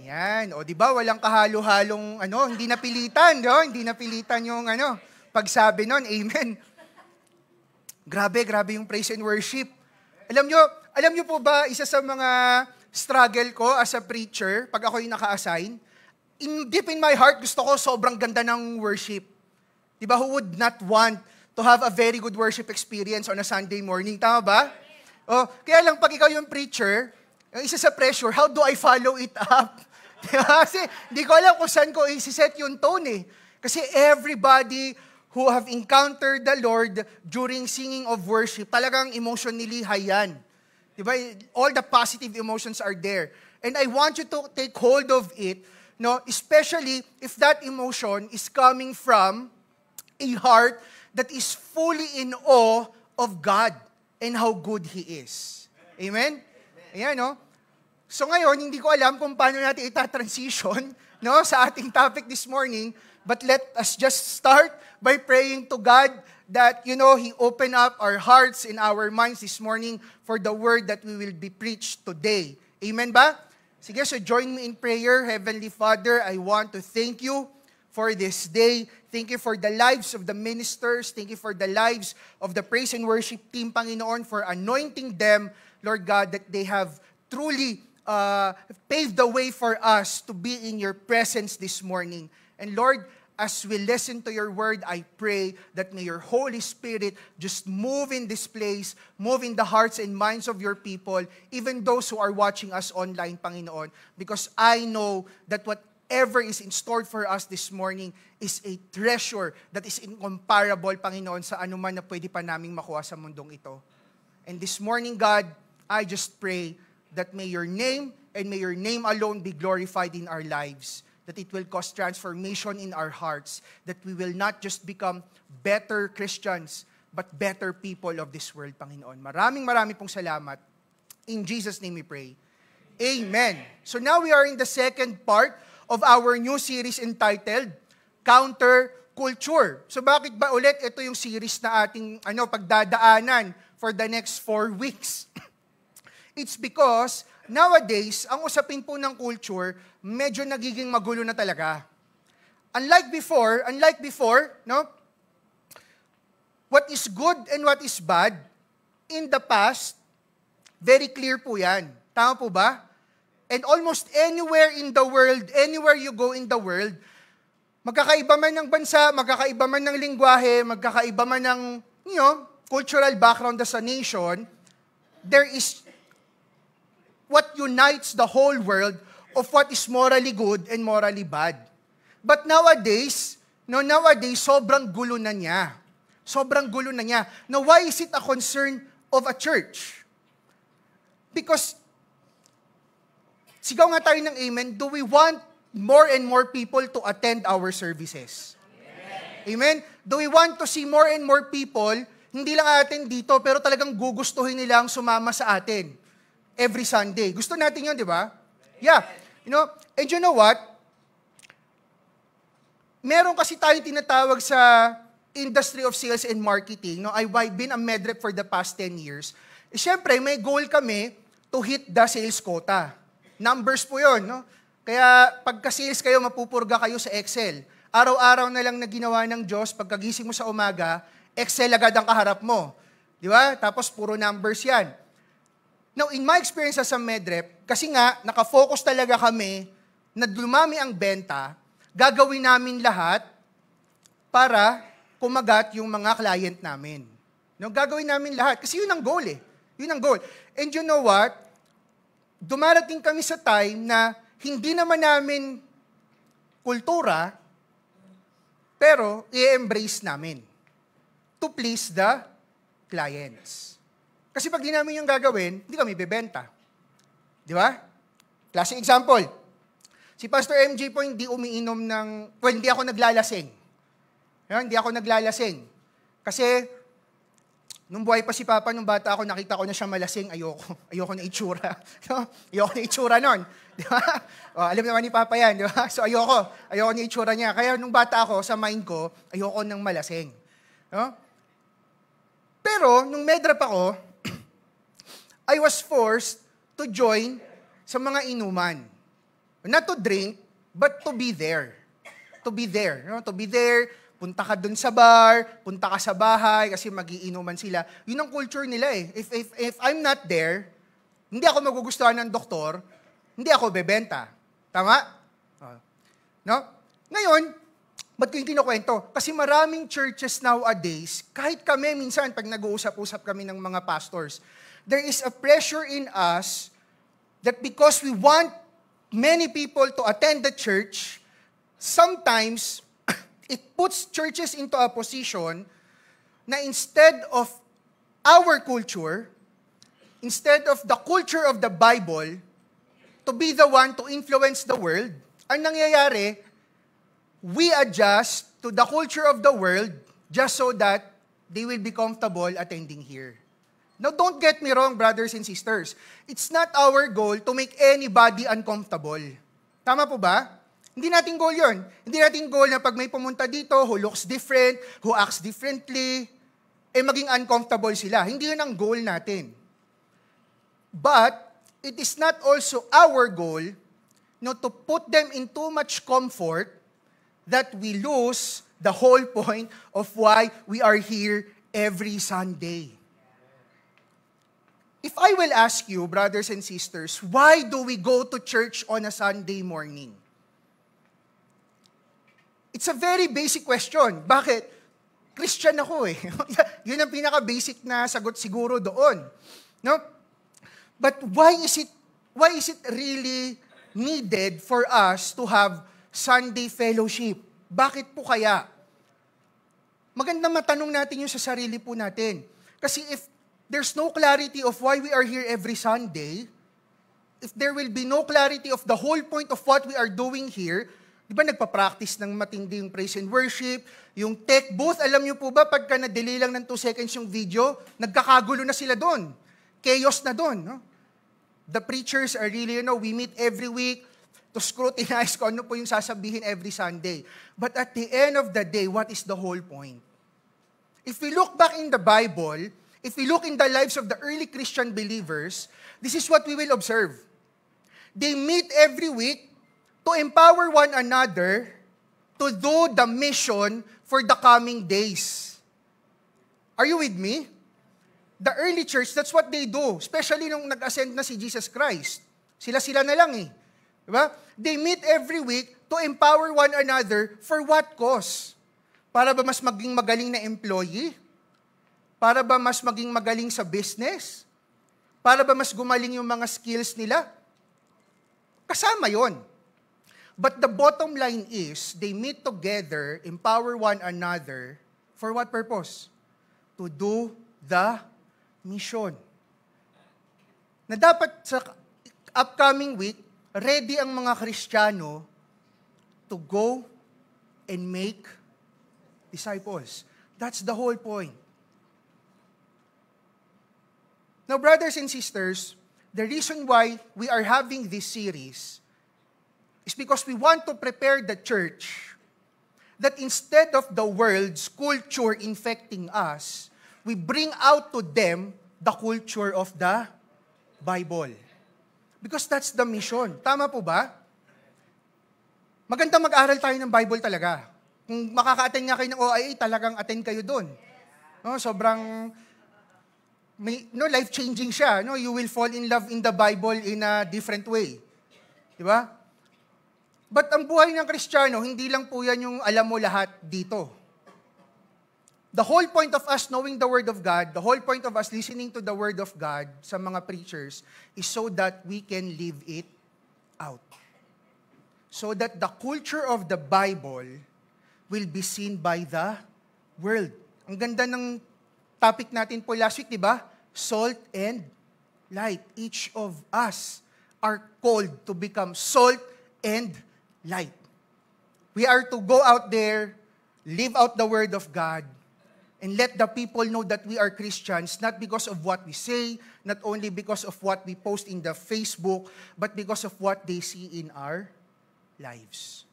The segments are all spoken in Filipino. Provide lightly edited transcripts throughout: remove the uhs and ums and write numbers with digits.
Ayan. O, di ba, walang kahalo-halong, hindi napilitan, no? Hindi napilitan yung, pagsabi nun. Amen. Grabe yung praise and worship. Alam nyo po ba, isa sa mga struggle ko as a preacher, pag ako yung naka-assign, deep in my heart, gusto ko sobrang ganda ng worship. Di ba, who would not want to have a very good worship experience on a Sunday morning? Tama ba? O, kaya lang, pag ikaw yung preacher, yung isa sa pressure, how do I follow it up? Kasi hindi ko alam kung saan ko isi-set yung tone eh. Kasi everybody who have encountered the Lord during singing of worship, talagang emotionally high yan. Diba? All the positive emotions are there. And I want you to take hold of it, no? Especially if that emotion is coming from a heart that is fully in awe of God and how good He is. Amen? Ayan, no? So ngayon, hindi ko alam kung paano natin ita-transition, no, sa ating topic this morning, but let us just start by praying to God that, He open up our hearts and our minds this morning for the word that we will be preached today. Amen ba? Sige, so join me in prayer. Heavenly Father, I want to thank you for this day. Thank you for the lives of the ministers. Thank you for the lives of the praise and worship team, Panginoon, for anointing them, Lord God, that they have truly paved the way for us to be in your presence this morning. And Lord, as we listen to your word, I pray that may your Holy Spirit just move in this place, move in the hearts and minds of your people, even those who are watching us online, Panginoon, because I know that whatever is in store for us this morning is a treasure that is incomparable, Panginoon, sa anuman na pwede pa naming makuha sa mundong ito. And this morning, God, I just pray that may your name and may your name alone be glorified in our lives, that it will cause transformation in our hearts, that we will not just become better Christians, but better people of this world, Panginoon. Maraming pong salamat. In Jesus' name we pray. Amen. So now we are in the second part of our new series entitled, Counter-Culture. So bakit ba ulit ito yung series na ating pagdadaanan for the next 4 weeks? It's because nowadays, ang usapin po ng culture, medyo nagiging magulo na talaga. Unlike before, no? What is good and what is bad, in the past, very clear po yan. Tama po ba? And almost anywhere in the world, anywhere you go in the world, magkakaiba man ng bansa, magkakaiba man ng lingwahe, magkakaiba man ng, cultural background as a nation, there is what unites the whole world of what is morally good and morally bad. But nowadays, sobrang gulo na niya. Sobrang gulo na niya. Now, why is it a concern of a church? Because, sigaw nga tayo ng amen, do we want more and more people to attend our services? Amen? Do we want to see more and more people, hindi lang atin dito, pero talagang gugustuhin nilang sumama sa atin every Sunday? Gusto natin yun, di ba? Yeah. And you know what? Meron kasi tayong tinatawag sa industry of sales and marketing. No? I've been a medrep for the past 10 years. Siyempre, may goal kami to hit the sales quota. Numbers po yun. No? Kaya pagka-sales kayo, mapupurga kayo sa Excel. Araw-araw na lang na ginawa ng Diyos, pagkagising mo sa umaga, Excel agad ang kaharap mo. Di ba? Tapos puro numbers yan. Now, in my experience as a medrep, kasi nga, nakafocus talaga kami na dumami ang benta, gagawin namin lahat para kumagat yung mga client namin. No, gagawin namin lahat. Kasi yun ang goal eh. Yun ang goal. And you know what? Dumarating kami sa time na hindi naman namin kultura, pero i-embrace namin to please the clients. Kasi pag di namin yung gagawin, hindi kami bebenta. Di ba? Classic example. Si Pastor MJ po hindi umiinom hindi ako naglalasing. Hindi ako naglalasing. Kasi, nung buhay pa si Papa, nung bata ako, nakita ko na siya malasing, ayoko na itsura. Ayoko na itsura nun. Di ba? Alam naman ni Papa yan, di ba? So ayoko na itsura niya. Kaya nung bata ako, sa mind ko, ayoko nang malasing. No? Pero, nung medrep ako, I was forced to join sa mga inuman. Not to drink, but to be there. To be there. No? To be there, punta ka dun sa bar, punta ka sa bahay, kasi magiinuman sila. Yun ang culture nila eh. If I'm not there, hindi ako magugustuhan ng doktor, hindi ako bebenta. Tama? No? Ngayon, ba't ko yung kinukwento? Kasi maraming churches nowadays, kahit kami minsan, pag nag-uusap-usap kami ng mga pastors, there is a pressure in us that because we want many people to attend the church, sometimes it puts churches into a position na instead of our culture, instead of the culture of the Bible, to be the one to influence the world, ang nangyayari, we adjust to the culture of the world just so that they will be comfortable attending here. Now, don't get me wrong, brothers and sisters. It's not our goal to make anybody uncomfortable. Tama po ba? Hindi natin goal yun. Hindi natin goal na pag may pumunta dito who looks different, who acts differently, maging uncomfortable sila. Hindi yun ang goal natin. But, it is not also our goal to put them in too much comfort that we lose the whole point of why we are here every Sunday. If I will ask you, brothers and sisters, why do we go to church on a Sunday morning? It's a very basic question. Bakit? Christian ako eh. Yun ang pinaka-basic na sagot siguro doon. No? But why is it really needed for us to have Sunday fellowship? Bakit po kaya? Maganda matanong natin yun sa sarili po natin. Kasi if there's no clarity of why we are here every Sunday, if there will be no clarity of the whole point of what we are doing here, di ba nagpa-practice ng matinding praise and worship, yung tech booth, alam niyo po ba, pagka na-delay lang ng 2 seconds yung video, nagkakagulo na sila doon. Chaos na doon. No? The preachers are really, we meet every week to scrutinize kung ano po yung sasabihin every Sunday. But at the end of the day, what is the whole point? If we look back in the Bible, if we look in the lives of the early Christian believers, this is what we will observe. They meet every week to empower one another to do the mission for the coming days. Are you with me? The early church, that's what they do. Especially nung nag-ascend na si Jesus Christ. Sila-sila na lang eh. Diba? They meet every week to empower one another for what cause? Para ba mas maging magaling na employee? Para ba mas maging magaling sa business? Para ba mas gumaling yung mga skills nila? Kasama yon. But the bottom line is, they meet together, empower one another, for what purpose? To do the mission. Na dapat sa upcoming week, ready ang mga Kristiyano to go and make disciples. That's the whole point. Now, brothers and sisters, the reason why we are having this series is because we want to prepare the church that instead of the world's culture infecting us, we bring out to them the culture of the Bible. Because that's the mission. Tama po ba? Maganda mag-aral tayo ng Bible talaga. Kung makaka-attend nga kayo ng OIA, talagang attend kayo doon. No, sobrang life-changing siya. No? You will fall in love in the Bible in a different way. Di ba? But ang buhay ng Kristiyano, hindi lang po yan yung alam mo lahat dito. The whole point of us knowing the Word of God, the whole point of us listening to the Word of God sa mga preachers is so that we can live it out. So that the culture of the Bible will be seen by the world. Ang ganda ng topic natin po last week, di ba? Salt and light. Each of us are called to become salt and light. We are to go out there, live out the Word of God, and let the people know that we are Christians, not because of what we say, not only because of what we post in the Facebook, but because of what they see in our lives.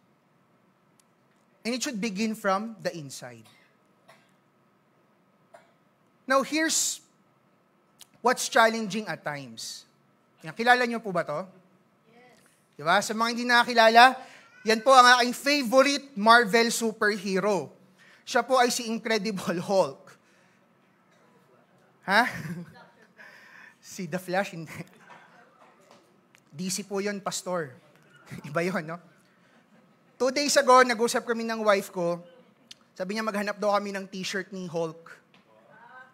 And it should begin from the inside. Now, here's what's challenging at times. Kilala niyo po ba to? Di ba? Sa mga hindi nakakilala, yan po ang aking favorite Marvel superhero. Siya po ay si Incredible Hulk. Ha? Si The Flash, hindi. DC po yun, pastor. Iba yun, no? 2 days ago, nag-usap kami ng wife ko. Sabi niya, maghanap daw kami ng t-shirt ni Hulk.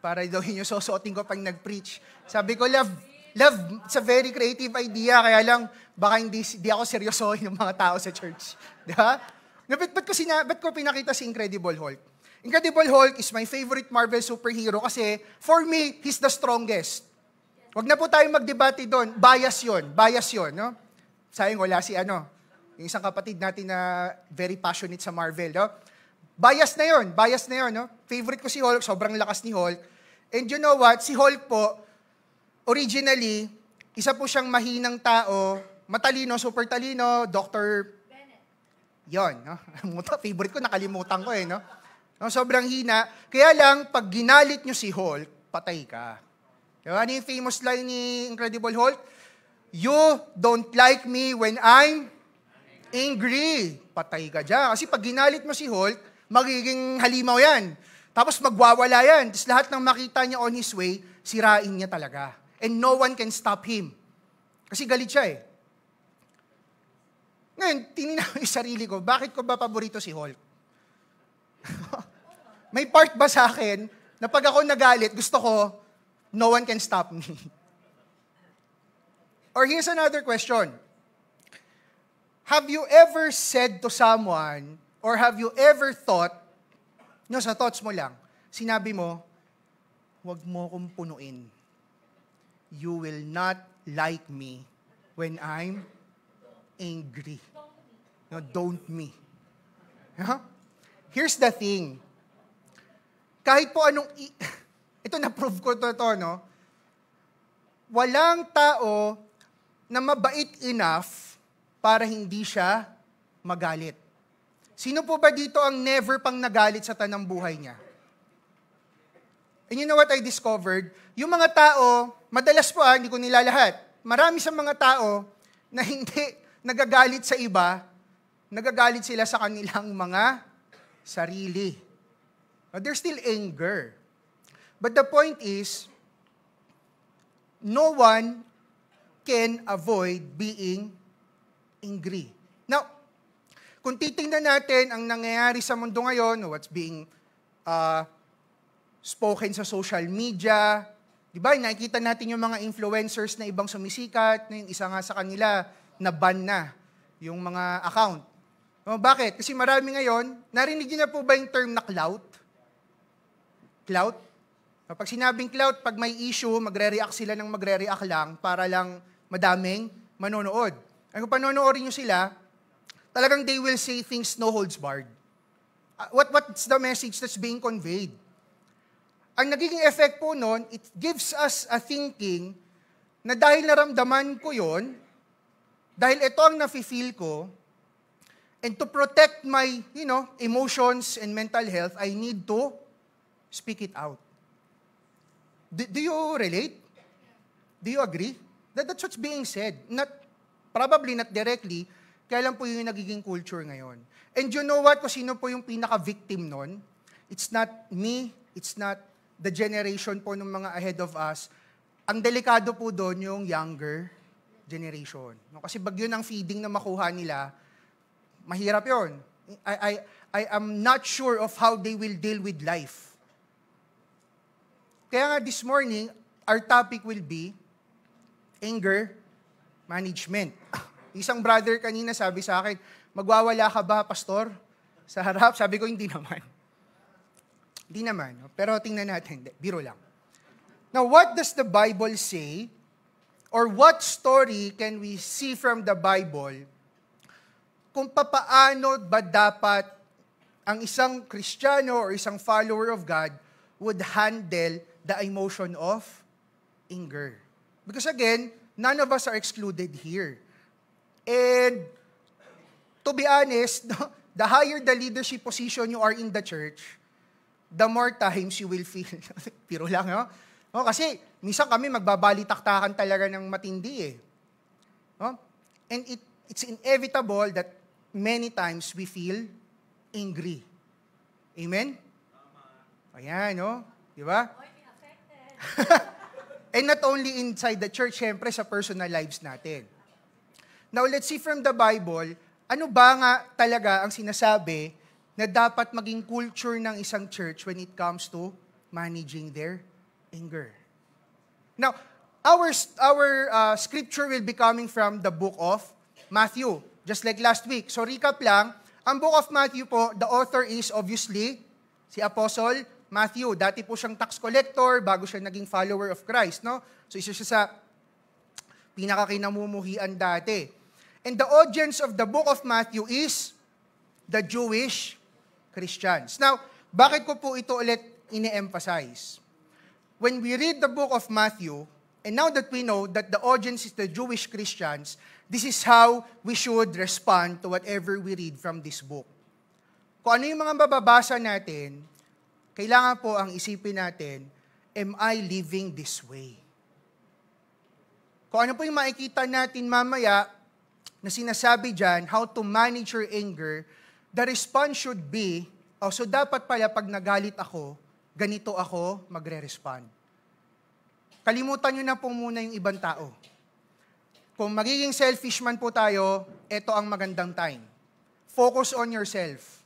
Para daw yun yung susuotin ko pag nag-preach. Sabi ko, love, it's a very creative idea. Kaya lang, baka hindi ako seryosohin ng mga tao sa church. Di ba? Ba't ko pinakita si Incredible Hulk? Incredible Hulk is my favorite Marvel superhero kasi, for me, he's the strongest. Huwag na po tayong magdebate doon. Bias yun, no? Sayang wala si yung isang kapatid natin na very passionate sa Marvel, no? Bias na yun, no? Favorite ko si Hulk, sobrang lakas ni Hulk. And you know what? Si Hulk po, originally, isa po siyang mahinang tao, matalino, super talino, Dr. Bennett. Yun, no? Favorite ko, nakalimutan ko no? No, sobrang hina. Kaya lang, pag ginalit nyo si Hulk, patay ka. Diba? Ano yung famous line ni Incredible Hulk? You don't like me when I'm angry. Patay ka dyan. Kasi pag ginalit mo si Hulk, magiging halimaw yan. Tapos magwawala yan. Tapos lahat ng makita niya on his way, sirain niya talaga. And no one can stop him. Kasi galit siya Ngayon, tinignan ko yung sarili ko, bakit ko ba paborito si Hulk? May part ba sa akin na pag ako nagalit, gusto ko, no one can stop me? Or here's another question. Have you ever said to someone, or have you ever thought, sa thoughts mo lang, sinabi mo, huwag mo akong punuin. You will not like me when I'm angry. No, don't me. Huh? Here's the thing. Kahit po anong, ito na-prove ko to, no? Walang tao na mabait enough para hindi siya magalit. Sino po ba dito ang never pang nagalit sa tanang buhay niya? And you know what I discovered? Yung mga tao, madalas po hindi ko nila lahat, marami sa mga tao na hindi nagagalit sa iba, nagagalit sila sa kanilang mga sarili. There's still anger. But the point is, no one can avoid being angry. Now, kung titingnan natin ang nangyayari sa mundo ngayon, what's being spoken sa social media, di ba? Nakikita natin yung mga influencers na ibang sumisikat, na yung isa nga sa kanila, na-ban na yung mga account. Bakit? Kasi marami ngayon, narinig niyo na po ba yung term na clout? Clout? Pag sinabing clout, pag may issue, magre-react sila ng magre-react lang para lang madaming manonood. Ay kung panonoorin nyo sila, talagang they will say things no holds barred. What's the message that's being conveyed? Ang nagiging effect po nun, it gives us a thinking na dahil naramdaman ko yon, dahil ito ang nafe-feel ko, and to protect my, emotions and mental health, I need to speak it out. Do you relate? Do you agree? That's what's being said. Probably not directly, kaya lang po yung nagiging culture ngayon. And you know what? Kung sino po yung pinaka-victim nun? It's not me, it's not the generation po ng mga ahead of us. Ang delikado po doon yung younger generation. Kasi pag yun ang feeding na makuha nila, mahirap yun. I am not sure of how they will deal with life. Kaya nga this morning, our topic will be anger management. Isang brother kanina sabi sa akin, magwawala ka ba, pastor? Sa harap, sabi ko, hindi naman. Hindi naman. Pero tingnan natin, biro lang. Now, what does the Bible say? Or what story can we see from the Bible kung papaano ba dapat ang isang Kristiyano or isang follower of God would handle the emotion of anger? Because again, none of us are excluded here. And to be honest, the higher the leadership position you are in the church, the more times you will feel, piro lang, no? Kasi minsan kami magbabalitaktakan talaga ng matindi . And it's inevitable that many times we feel angry. Amen? Ayan, no? Di ba? And not only inside the church, syempre sa personal lives natin. Now, let's see from the Bible, ano ba nga talaga ang sinasabi na dapat maging culture ng isang church when it comes to managing their anger. Now, our scripture will be coming from the book of Matthew, just like last week. So recap lang, ang book of Matthew po, the author is obviously si Apostle Matthew. Dati po siyang tax collector bago siya naging follower of Christ, no? So isa siya sa pinakakinamumuhian dati. And the audience of the book of Matthew is the Jewish Christians. Now, bakit ko po ito ulit ini-emphasize? When we read the book of Matthew, and now that we know that the audience is the Jewish Christians, this is how we should respond to whatever we read from this book. Kung ano yung mga mababasa natin, kailangan po ang isipin natin, am I living this way? Kung ano po yung makikita natin mamaya na sinasabi dyan, how to manage your anger, the response should be, so dapat pala pag nagalit ako, ganito ako magre-respond. Kalimutan nyo na po muna yung ibang tao. Kung magiging selfish man po tayo, ito ang magandang time. Focus on yourself.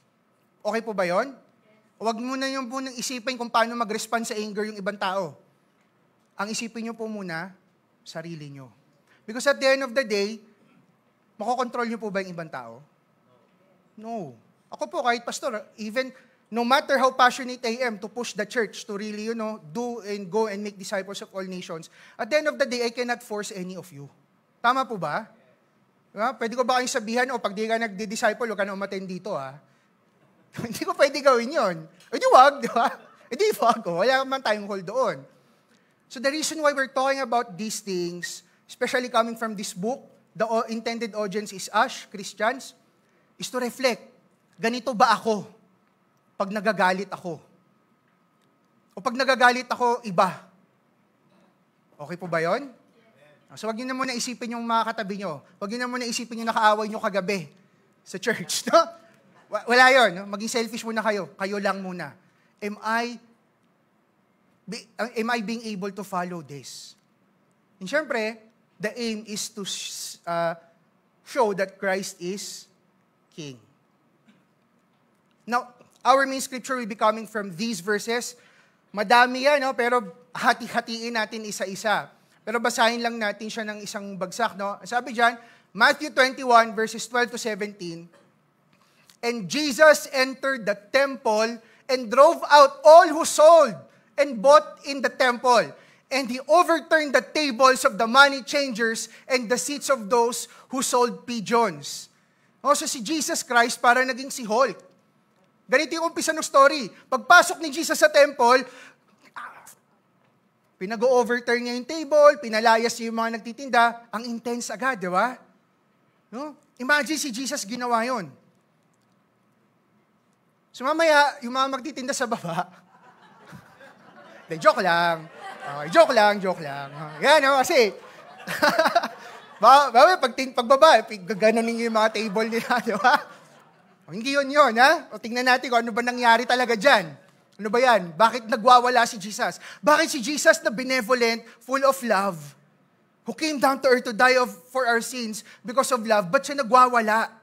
Okay po ba yon? Huwag muna yung po nang isipin kung paano mag-respond sa anger yung ibang tao. Ang isipin nyo po muna, sarili nyo. Because at the end of the day, makokontrol nyo po ba yung ibang tao? No. Ako po, kahit pastor, even no matter how passionate I am to push the church to really, do and go and make disciples of all nations, at the end of the day, I cannot force any of you. Tama po ba? Diba? Pwede ko ba kayong sabihan, pag di ka nagdi-disciple, huwag ka na umattend dito, ha? Hindi ko pwede gawin yun. E di wag, di ba? E di wag, wala man tayong hold doon. So the reason why we're talking about these things, especially coming from this book, the intended audience is us, Christians, is to reflect, ganito ba ako pag nagagalit ako? O pag nagagalit ako, iba? Okay po ba yun? So wag niyo na muna isipin yung mga katabi nyo. Wag niyo na muna isipin yung nakaaway nyo kagabi sa church. No? Wala yun. No? Maging selfish muna kayo. Kayo lang muna. Am I being able to follow this? And syempre, the aim is to show that Christ is King. Now, our main scripture will be coming from these verses. Madami yan, no? Pero hati-hatiin natin isa-isa. Pero basahin lang natin siya ng isang bagsak. No? Sabi dyan, Matthew 21 verses 12 to 17, and Jesus entered the temple and drove out all who sold and bought in the temple. And he overturned the tables of the money changers and the seats of those who sold pigeons. So si Jesus Christ para naging si Hulk. Ganito yung umpisa ng story. Pagpasok ni Jesus sa temple, pinag-overturn niya yung table, pinalayas niya yung mga nagtitinda, ang intense agad, di ba? No? Imagine si Jesus ginawa yun. So mamaya, yung mga magtitinda sa baba, joke lang. Joke lang. Yan, no? Kasi, pagbaba, gaganunin yung mga table nila, di ba? Hindi yun, ha? O tingnan natin kung ano ba nangyari talaga dyan. Ano ba yan? Bakit nagwawala si Jesus? Bakit si Jesus na benevolent, full of love, who came down to earth to die for our sins because of love, ba't siya nagwawala?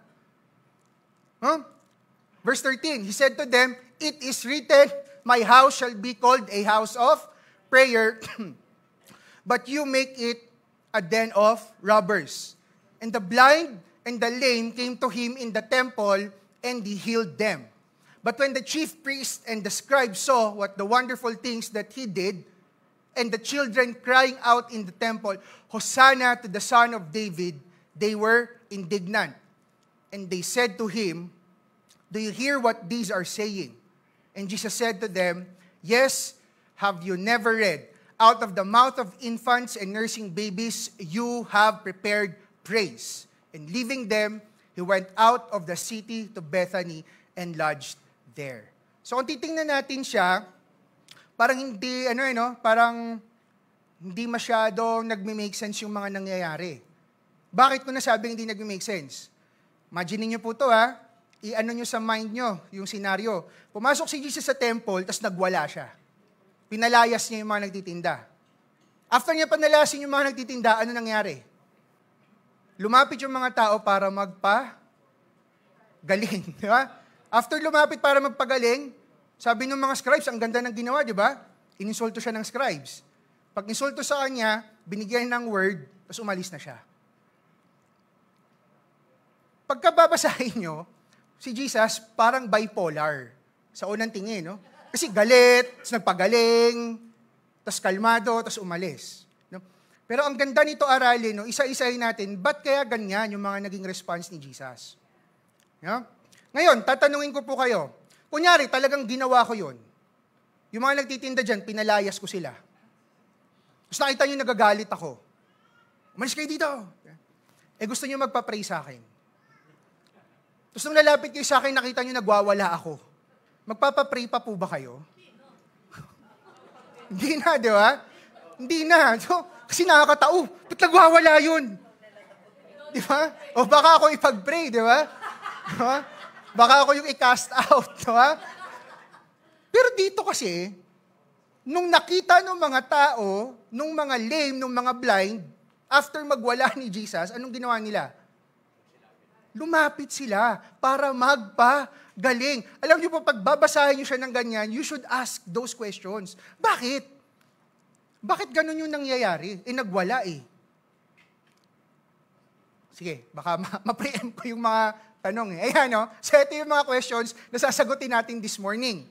Huh? Verse 13, he said to them, it is written, my house shall be called a house of prayer, but you make it a den of robbers. And the blind and the lame came to him in the temple, and he healed them. But when the chief priests and the scribes saw what the wonderful things that he did, and the children crying out in the temple, Hosanna to the Son of David, they were indignant. And they said to him, do you hear what these are saying? And Jesus said to them, yes, have you never read, out of the mouth of infants and nursing babies, you have prepared praise. And leaving them, he went out of the city to Bethany and lodged there. So kung titingnan natin siya, parang hindi, parang hindi masyadong nagme-make sense yung mga nangyayari. Bakit ko nasabing hindi nag-make sense? Imagine niyo po to ha. I-ano nyo sa mind nyo, yung senaryo. Pumasok si Jesus sa temple, tapos nagwala siya. Pinalayas niya yung mga nagtitinda. After niya panalasin yung mga nagtitinda, ano nangyari? Lumapit yung mga tao para magpagaling. Di ba? After lumapit para magpagaling, sabi ng mga scribes, ang ganda ng ginawa, di ba? Ininsulto siya ng scribes. Pag insulto sa kanya, binigyan ng word, tapos umalis na siya. Pagkababasahin nyo, si Jesus parang bipolar sa unang tingin, no? Kasi galit, tapos nagpagaling, tapos kalmado, tapos umalis. No? Pero ang ganda nito aralin, no? Isa-isahin natin, ba't kaya ganyan yung mga naging response ni Jesus? No? Ngayon, tatanungin ko po kayo, kunyari, talagang ginawa ko yun. Yung mga nagtitinda dyan, pinalayas ko sila. Tapos nakita nyo nagagalit ako. Umalis kayo dito. Gusto nyo magpa-pray sa akin. Tapos nung lalapit kayo sa akin, nakita nyo nagwawala ako. Magpapa-pray pa po ba kayo? Hindi na, di ba? Hindi na. So, kasi nakakatao. Ba't nagwawala yun? Di ba? O baka ako ipag-pray, di ba? Diba? Baka ako yung i-cast out, di ba? Pero dito kasi, nung nakita ng mga tao, nung mga lame, nung mga blind, after magwala ni Jesus, anong ginawa nila? Lumapit sila para magpagaling. Alam niyo po, pag babasahin niyo siya ng ganyan, you should ask those questions. Bakit? Bakit ganun yung nangyayari? Nagwala eh. Sige, baka ma-preempt ko yung mga tanong eh. Ayan, no? So ito yung mga questions na sasagutin natin this morning.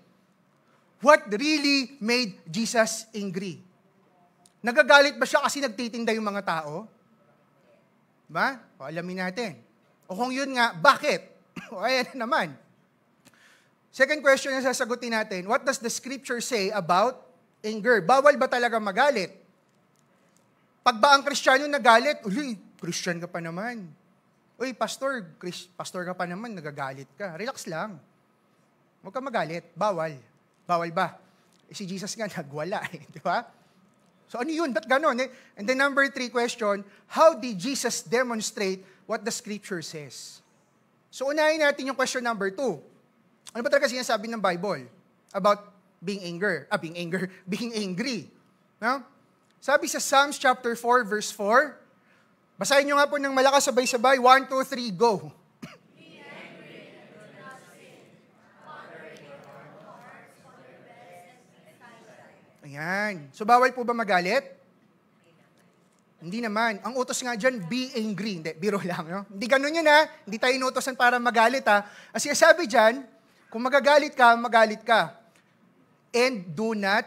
What really made Jesus angry? Nagagalit ba siya kasi nagtitinda yung mga tao? Diba? O, alamin natin. O kung yun nga, bakit? O ayan na naman. Second question na sasagutin natin, what does the scripture say about anger? Bawal ba talaga magalit? Pag ba ang Kristiyano nagalit, uli, Christian ka pa naman. Uy, pastor ka pa naman, nagagalit ka. Relax lang. Huwag ka magalit. Bawal. Bawal ba? Si Jesus nga nagwala di ba? So ano yun? Ba't ganon? And then number 3 question, how did Jesus demonstrate what the scripture says? So unahin natin yung question number 2. Ano ba talaga sinasabi ng Bible about being angry? No? Sabi sa Psalms chapter 4 verse 4, basahin nyo nga po ng malakas sabay-sabay, 1, 2, 3, go. Ayan. So, bawal po ba magalit? Hindi naman. Ang utos nga dyan, be angry. Hindi, biro lang. No? Hindi ganun yun ha. Hindi tayo inutosan para magalit ha. Kasi sabi dyan, kung magalit ka. And do not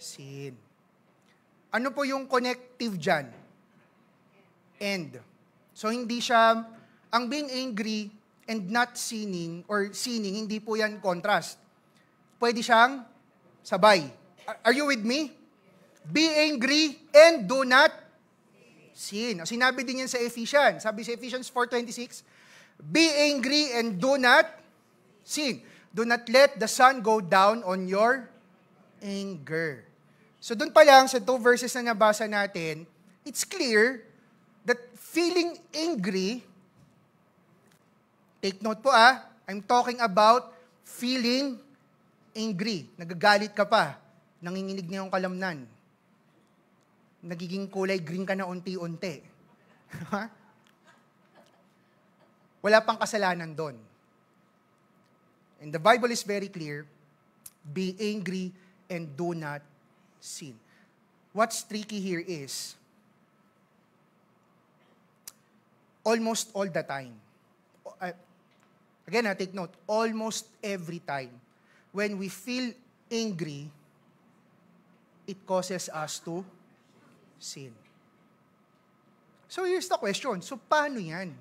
sin. Ano po yung connective dyan? And. So, hindi siya, ang being angry and not sinning, or sinning, hindi po yan contrast. Pwede siyang sabay. Are you with me? Be angry and do not sin. Sinabi din yan sa Ephesians. Sabi sa Ephesians 4:26, be angry and do not sin. Do not let the sun go down on your anger. So dun pa lang, sa 2 verses na nabasa natin, it's clear that feeling angry, take note po I'm talking about feeling angry. Nagagalit ka pa. Nanginginig na yung kalamnan. Nagiging kulay green ka na unti-unti. Wala pang kasalanan doon. And the Bible is very clear, be angry and do not sin. What's tricky here is, almost all the time, again, take note, almost every time, when we feel angry, it causes us to sin. So here's the question. So paano yan?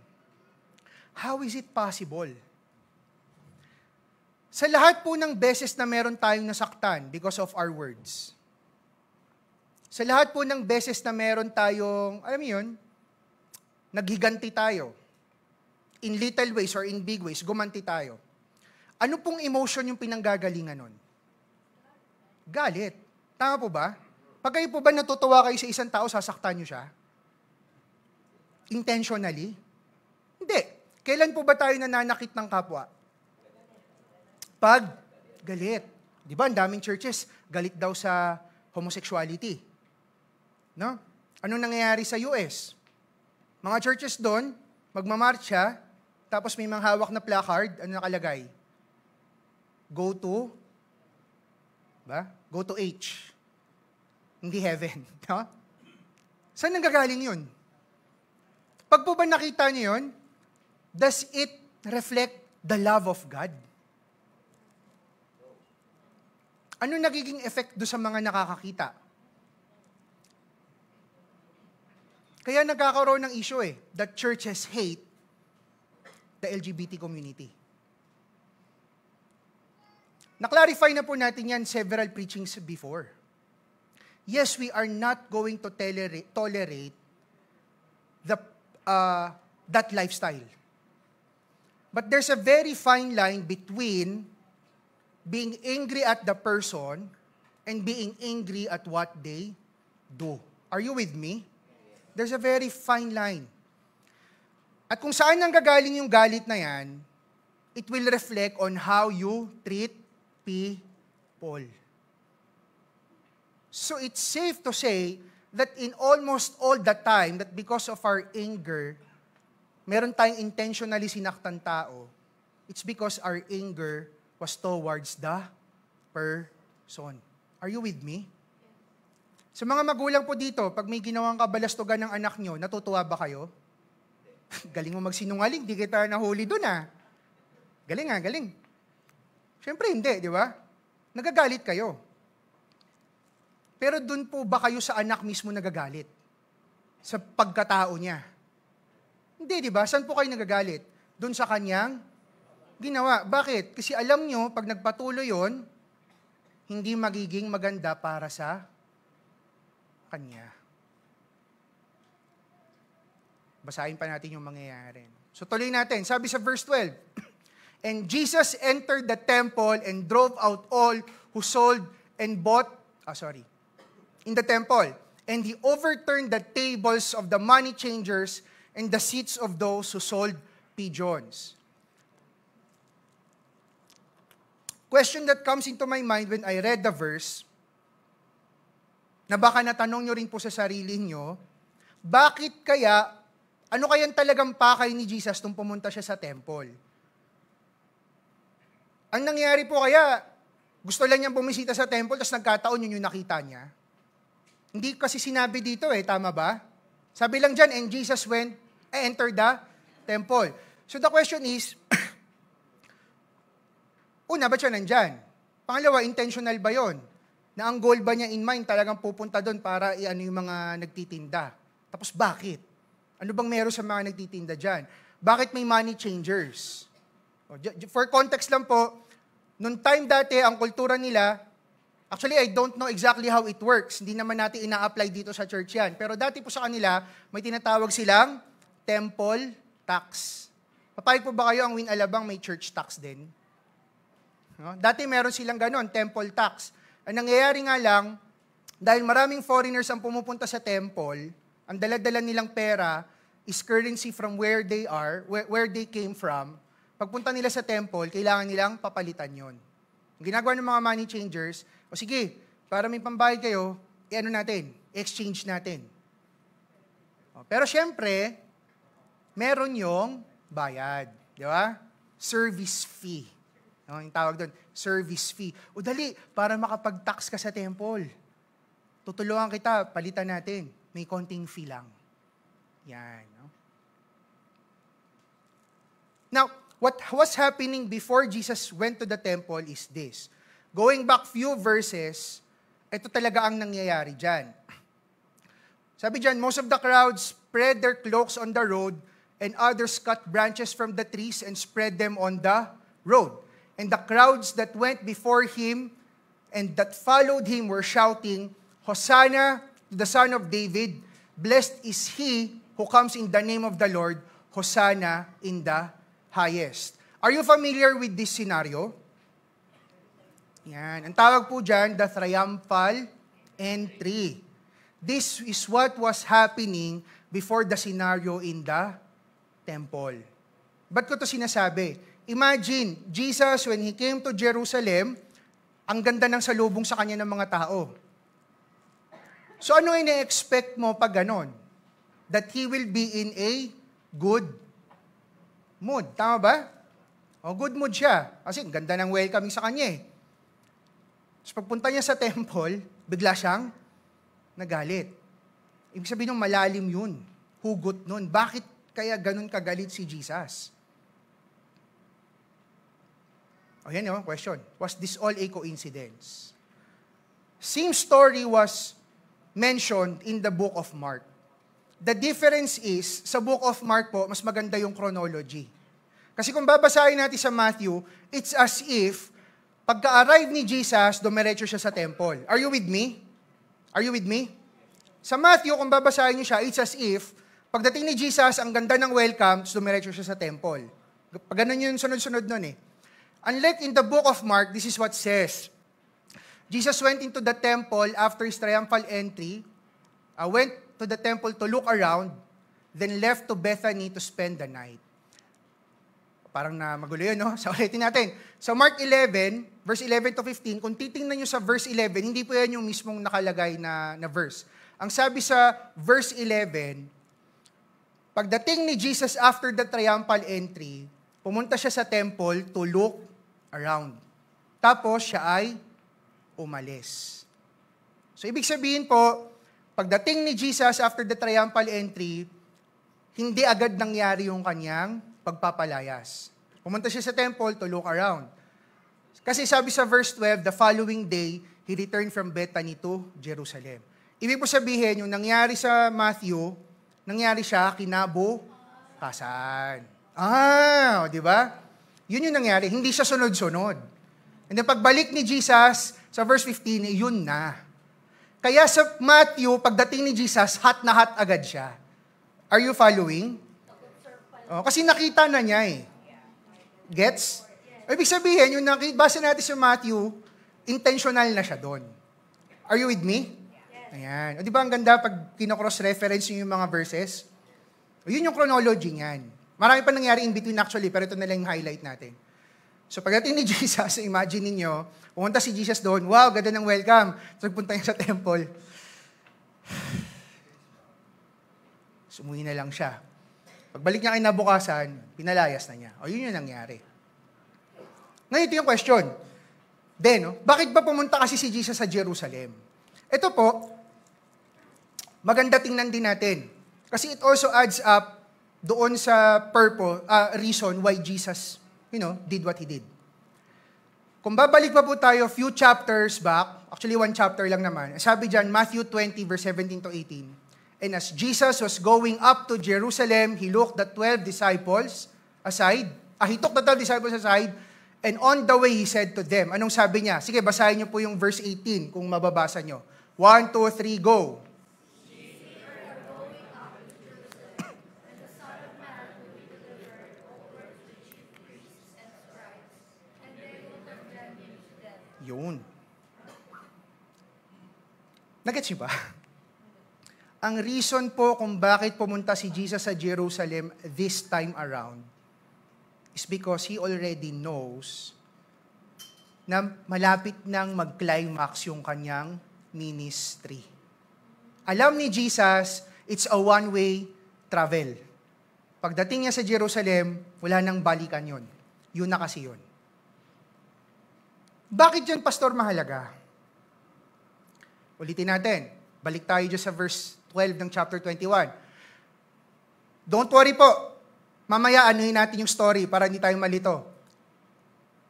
How is it possible? Sa lahat po ng beses na meron tayong nasaktan because of our words, sa lahat po ng beses na meron tayong, alam mo yun, naghiganti tayo, in little ways or in big ways, gumanti tayo. Ano pong emotion yung pinanggagalingan nun? Galit. Tama po ba? Pag kayo po ba natutuwa kayo sa isang tao, sasaktan nyo siya? intentionally? Hindi. Kailan po ba tayo nananakit ng kapwa? Pag galit. Di ba, ang daming churches, galit daw sa homosexuality. No? Anong nangyayari sa US? Mga churches doon, magmamarcha, tapos may mga hawak na placard, ano nakalagay? Go to H. Hindi heaven. No? Saan nanggagaling yun? Pag po ba nakita niyo yun, does it reflect the love of God? Ano nagiging effect do sa mga nakakakita? Kaya nagkakaroon ng issue that churches hate the LGBT community. Na-clarify na po natin yan several preachings before. Yes, we are not going to tolerate that lifestyle. But there's a very fine line between being angry at the person and being angry at what they do. Are you with me? There's a very fine line. At kung saan nanggagaling yung galit na yan, it will reflect on how you treat people. So it's safe to say that in almost all the time, that because of our anger, meron tayong intentionally sinaktan tao, it's because our anger was towards the person. Are you with me? Sa mga magulang po dito, pag may ginawang kabalastugan ng anak nyo, natutuwa ba kayo? Galing mo magsinungaling, di kita nahuli dun Galing galing. Siyempre hindi, di ba? Nagagalit kayo. Pero dun po ba kayo sa anak mismo nagagalit? Sa pagkatao niya? Hindi, di ba? Saan po kayo nagagalit? Dun sa kanyang ginawa. Bakit? Kasi alam nyo, pag nagpatuloy yon, hindi magiging maganda para sa kanya. Basahin pa natin yung mangyayari. So tuloy natin. Sabi sa verse 12, And Jesus entered the temple and drove out all who sold and bought, in the temple. And he overturned the tables of the money changers and the seats of those who sold pigeons. Question that comes into my mind when I read the verse, na baka natanong nyo rin po sa sarili nyo, bakit kaya, ano kayang talagang pakay ni Jesus nung pumunta siya sa temple? Ang nangyari po kaya, gusto lang niyang bumisita sa temple, tapos nagkataon yun yung nakita niya. Hindi kasi sinabi dito tama ba? Sabi lang dyan, and Jesus entered the temple. So the question is, una, ba't siya nandyan? Pangalawa, intentional ba yon? Na ang goal ba niya in mind talagang pupunta doon para i-ano yung mga nagtitinda? Tapos bakit? Ano bang meron sa mga nagtitinda dyan? Bakit may money changers? For context lang po, nung time dati, ang kultura nila, actually, I don't know exactly how it works. Hindi naman natin ina-apply dito sa church yan. Pero dati po sa kanila, may tinatawag silang temple tax. Papayag po ba kayo ang Win Alabang may church tax din? No? Dati meron silang ganon, temple tax. Ang nangyayari nga lang, dahil maraming foreigners ang pumupunta sa temple, ang dala-dala nilang pera is currency from where they are, where they came from. Pagpunta nila sa temple, kailangan nilang papalitan yon. Ang ginagawa ng mga money changers, o sige, para may pambayad kayo, exchange natin. Pero syempre, meron yung bayad. Di ba? Service fee. Yung tawag doon, service fee. O dali, para makapag-tax ka sa temple. Tutulungan kita, palitan natin. May konting fee lang. Yan. No? Now, what was happening before Jesus went to the temple is this. Going back few verses, ito talaga ang nangyayari dyan. Sabi dyan, most of the crowds spread their cloaks on the road and others cut branches from the trees and spread them on the road. And the crowds that went before him and that followed him were shouting, Hosanna to the Son of David, blessed is he who comes in the name of the Lord, Hosanna in the highest. Are you familiar with this scenario? Yan. Ang tawag po dyan, the triumphal entry. This is what was happening before the scenario in the temple. Ba't ko to sinasabi? Imagine, Jesus, when He came to Jerusalem, ang ganda ng salubong sa Kanya ng mga tao. So ano ina-expect mo pag ganon? That He will be in a good mood. Tama ba? O, good mood siya. Kasi ang ganda ng welcoming sa Kanya eh. So pagpunta niya sa temple, bigla siyang nagalit. Ibig sabihin ng malalim yun. Hugot nun. Bakit kaya ganun kagalit si Jesus? O yan yung question. Was this all a coincidence? Same story was mentioned in the book of Mark. The difference is, sa book of Mark po, mas maganda yung chronology. Kasi kung babasahin natin sa Matthew, it's as if, pagka-arrive ni Jesus, dumiretso siya sa temple. Are you with me? Are you with me? Sa Matthew, kung babasahin niyo siya, it's as if, pagdating ni Jesus, ang ganda ng welcome, dumiretso siya sa temple. Pag ganun yung sunod-sunod nun eh. Unlike in the book of Mark, this is what says. Jesus went into the temple after His triumphal entry, went to the temple to look around, then left to Bethany to spend the night. Parang na magulo yun, no? So, ulitin natin. Sa Mark 11, verse 11 to 15, kung titingnan nyo sa verse 11, hindi po yan yung mismong nakalagay na verse. Ang sabi sa verse 11, pagdating ni Jesus after the triumphal entry, pumunta siya sa temple to look around. Tapos siya ay umalis. So, ibig sabihin po, pagdating ni Jesus after the triumphal entry, hindi agad nangyari yung kanyang pagpapalayas. Pumunta siya sa temple to look around. Kasi sabi sa verse 12, the following day, He returned from Bethany to Jerusalem. Ibig po sabihin, yung nangyari sa Matthew, nangyari siya kinabukasan. Di ba? Yun yung nangyari. Hindi siya sunod-sunod. And then pagbalik ni Jesus, sa verse 15, yun na. Kaya sa Matthew, pagdating ni Jesus, hot na hot agad siya. Are you following? Kasi nakita na niya eh. Gets? Ibig sabihin, yung basa natin sa Matthew, intentional na siya doon. Are you with me? Ayan. O di ba ang ganda pag kinocross-reference yung mga verses? O yun yung chronology niyan. Marami pa nangyari in between actually, pero ito na lang yung highlight natin. So pagdating ni Jesus, imagine niyo, pumunta si Jesus doon, wow, ganda ng welcome. So punta niya sa temple. Sumuwi na lang siya. Pagbalik niya kinabukasan, pinalayas na niya. O yun yung nangyari. Ngayon ito yung question. Bakit ba pumunta kasi si Jesus sa Jerusalem? Ito po, maganda tingnan din natin. Kasi it also adds up doon sa reason why Jesus, did what He did. Kung babalik pa po tayo few chapters back, actually one chapter lang naman, sabi dyan, Matthew 20, verse 17 to 18, and as Jesus was going up to Jerusalem, He took the 12 disciples aside, and on the way He said to them, anong sabi niya? Sige, basahin niyo po yung verse 18 kung mababasa niyo. 1, 2, 3, go! Yun. Nagets niyo ba? Ang reason po kung bakit pumunta si Jesus sa Jerusalem this time around is because He already knows na malapit nang mag-climax yung kanyang ministry. Alam ni Jesus, it's a one-way travel. Pagdating niya sa Jerusalem, wala nang balikan yun. Yun na kasi yun. Bakit yan, Pastor, mahalaga? Ulitin natin. Balik tayo dyan sa verse 12 ng chapter 21. Don't worry po. Mamaya anuhin natin yung story para hindi tayo malito.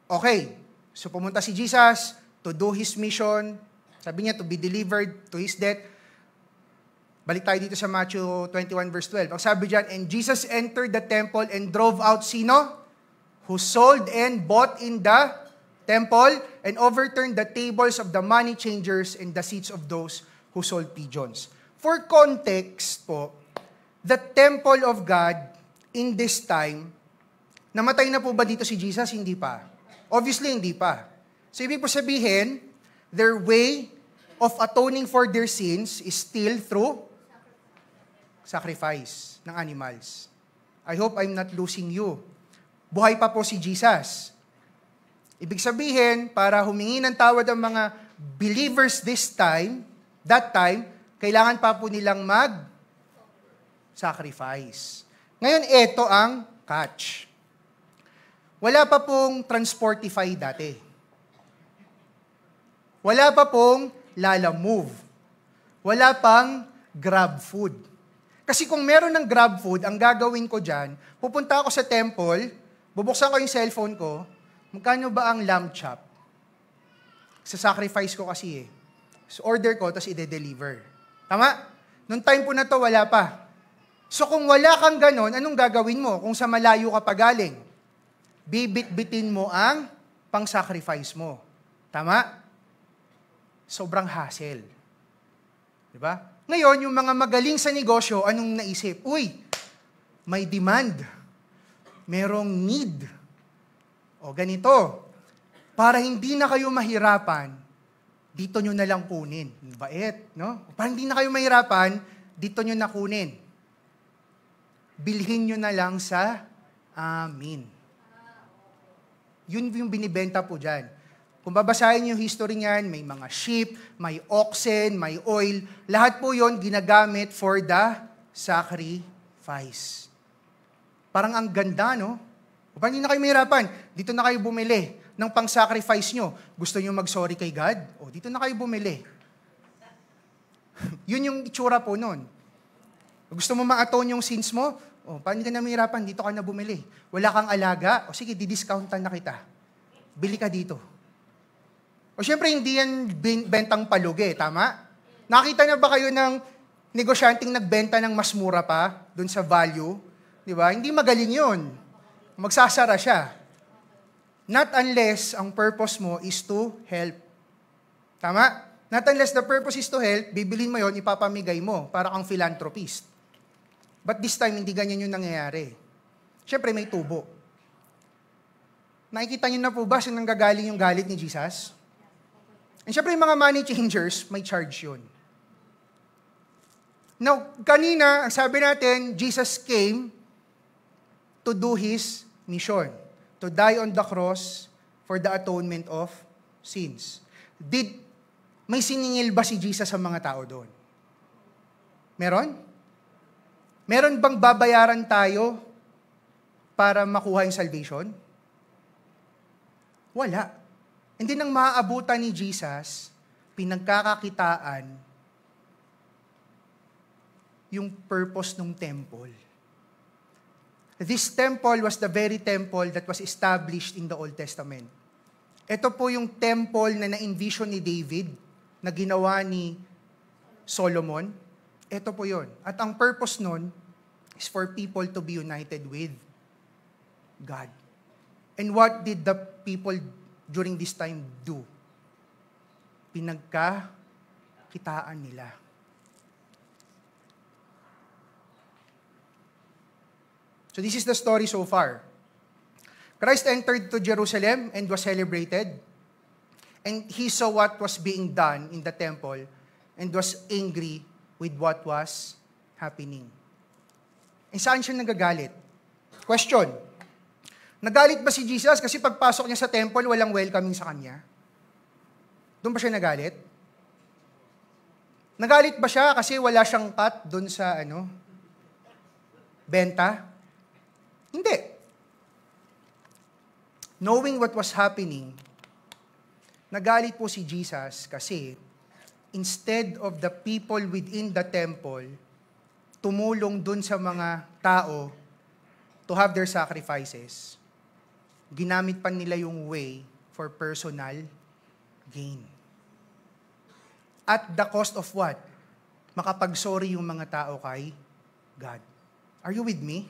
Okay. So pumunta si Jesus to do His mission. Sabi niya to be delivered to His death. Balik tayo dito sa Matthew 21 verse 12. Ang sabi dyan, and Jesus entered the temple and drove out sino? Who sold and bought in the temple and overturned the tables of the money changers and the seats of those who sold pigeons. For context po, the temple of God in this time, namatay na po ba dito si Jesus? Hindi pa. Obviously, hindi pa. So, ibig po sabihin, their way of atoning for their sins is still through sacrifice ng animals. I hope I'm not losing you. Buhay pa po si Jesus. Ibig sabihin, para humingi ng tawad ang mga believers that time, kailangan pa po nilang mag-sacrifice. Ngayon, ito ang catch. Wala pa pong Transportify dati. Wala pa pong Lalamove. Wala pang Grab Food. Kasi kung meron ng Grab Food, ang gagawin ko dyan, pupunta ako sa temple, bubuksan ko yung cellphone ko, magkano ba ang lamb chop? Sa sacrifice ko kasi eh. So order ko, tapos i-deliver. Tama? Noong time po na to, wala pa. So kung wala kang ganon, anong gagawin mo? Kung sa malayo ka pa galing, bibit-bitin mo ang pang-sacrifice mo. Tama? Sobrang hassle. Diba? Ngayon, yung mga magaling sa negosyo, anong naisip? Uy, may demand. Merong need. O ganito, para hindi na kayo mahirapan, dito nyo na lang kunin. Bait, no? Para hindi na kayo mahirapan, dito nyo na kunin. Bilhin nyo na lang sa amin. Yun yung binibenta po dyan. Kung babasahin yung history niyan, may mga sheep, may oxen, may oil. Lahat po yon ginagamit for the sacrifice. Parang ang ganda, no? Paano hindi na kayo mahirapan? Dito na kayo bumili ng pang-sacrifice nyo. Gusto nyo mag-sorry kay God? O, dito na kayo bumili. Yun yung itsura po nun. Gusto mo ma-atone yung sins mo? O, paano ka na mahirapan? Dito ka na bumili. Wala kang alaga? O sige, didiscountan na kita. Bili ka dito. O syempre, hindi yan bentang palugi, tama? Nakita na ba kayo ng negosyanteng nagbenta ng mas mura pa dun sa value? Di ba? Hindi magaling yun. Magsasara siya. Not unless ang purpose mo is to help. Tama? Not unless the purpose is to help, bibilin mo yon, ipapamigay mo para kang philanthropist. But this time, hindi ganyan yung nangyayari. Syempre, may tubo. Nakikita niyo na po ba saan nanggagaling yung galit ni Jesus? And syempre, yung mga money changers, may charge yun. Now, kanina, ang sabi natin, Jesus came to do His mission. To die on the cross for the atonement of sins. May siningil ba si Jesus sa mga tao doon? Meron? Meron bang babayaran tayo para makuha yung salvation? Wala. Hindi nang maaabutan ni Jesus, pinagkakakitaan yung purpose ng temple. This temple was the very temple that was established in the Old Testament. Ito po yung temple na na-envision ni David, na ginawa ni Solomon. Ito po yun. At ang purpose nun is for people to be united with God. And what did the people during this time do? Pinagkakitaan nila. So this is the story so far. Christ entered to Jerusalem and was celebrated. And he saw what was being done in the temple and was angry with what was happening. And saan siya nagagalit? Question. Nagalit ba si Jesus kasi pagpasok niya sa temple, walang welcoming sa kanya? Doon ba siya nagalit? Nagalit ba siya kasi wala siyang cut doon sa benta? Hindi. Knowing what was happening, nagalit po si Jesus kasi instead of the people within the temple tumulong doon sa mga tao to have their sacrifices, ginamit pa nila yung way for personal gain. At the cost of what? Makapag-sorry yung mga tao kay God. Are you with me?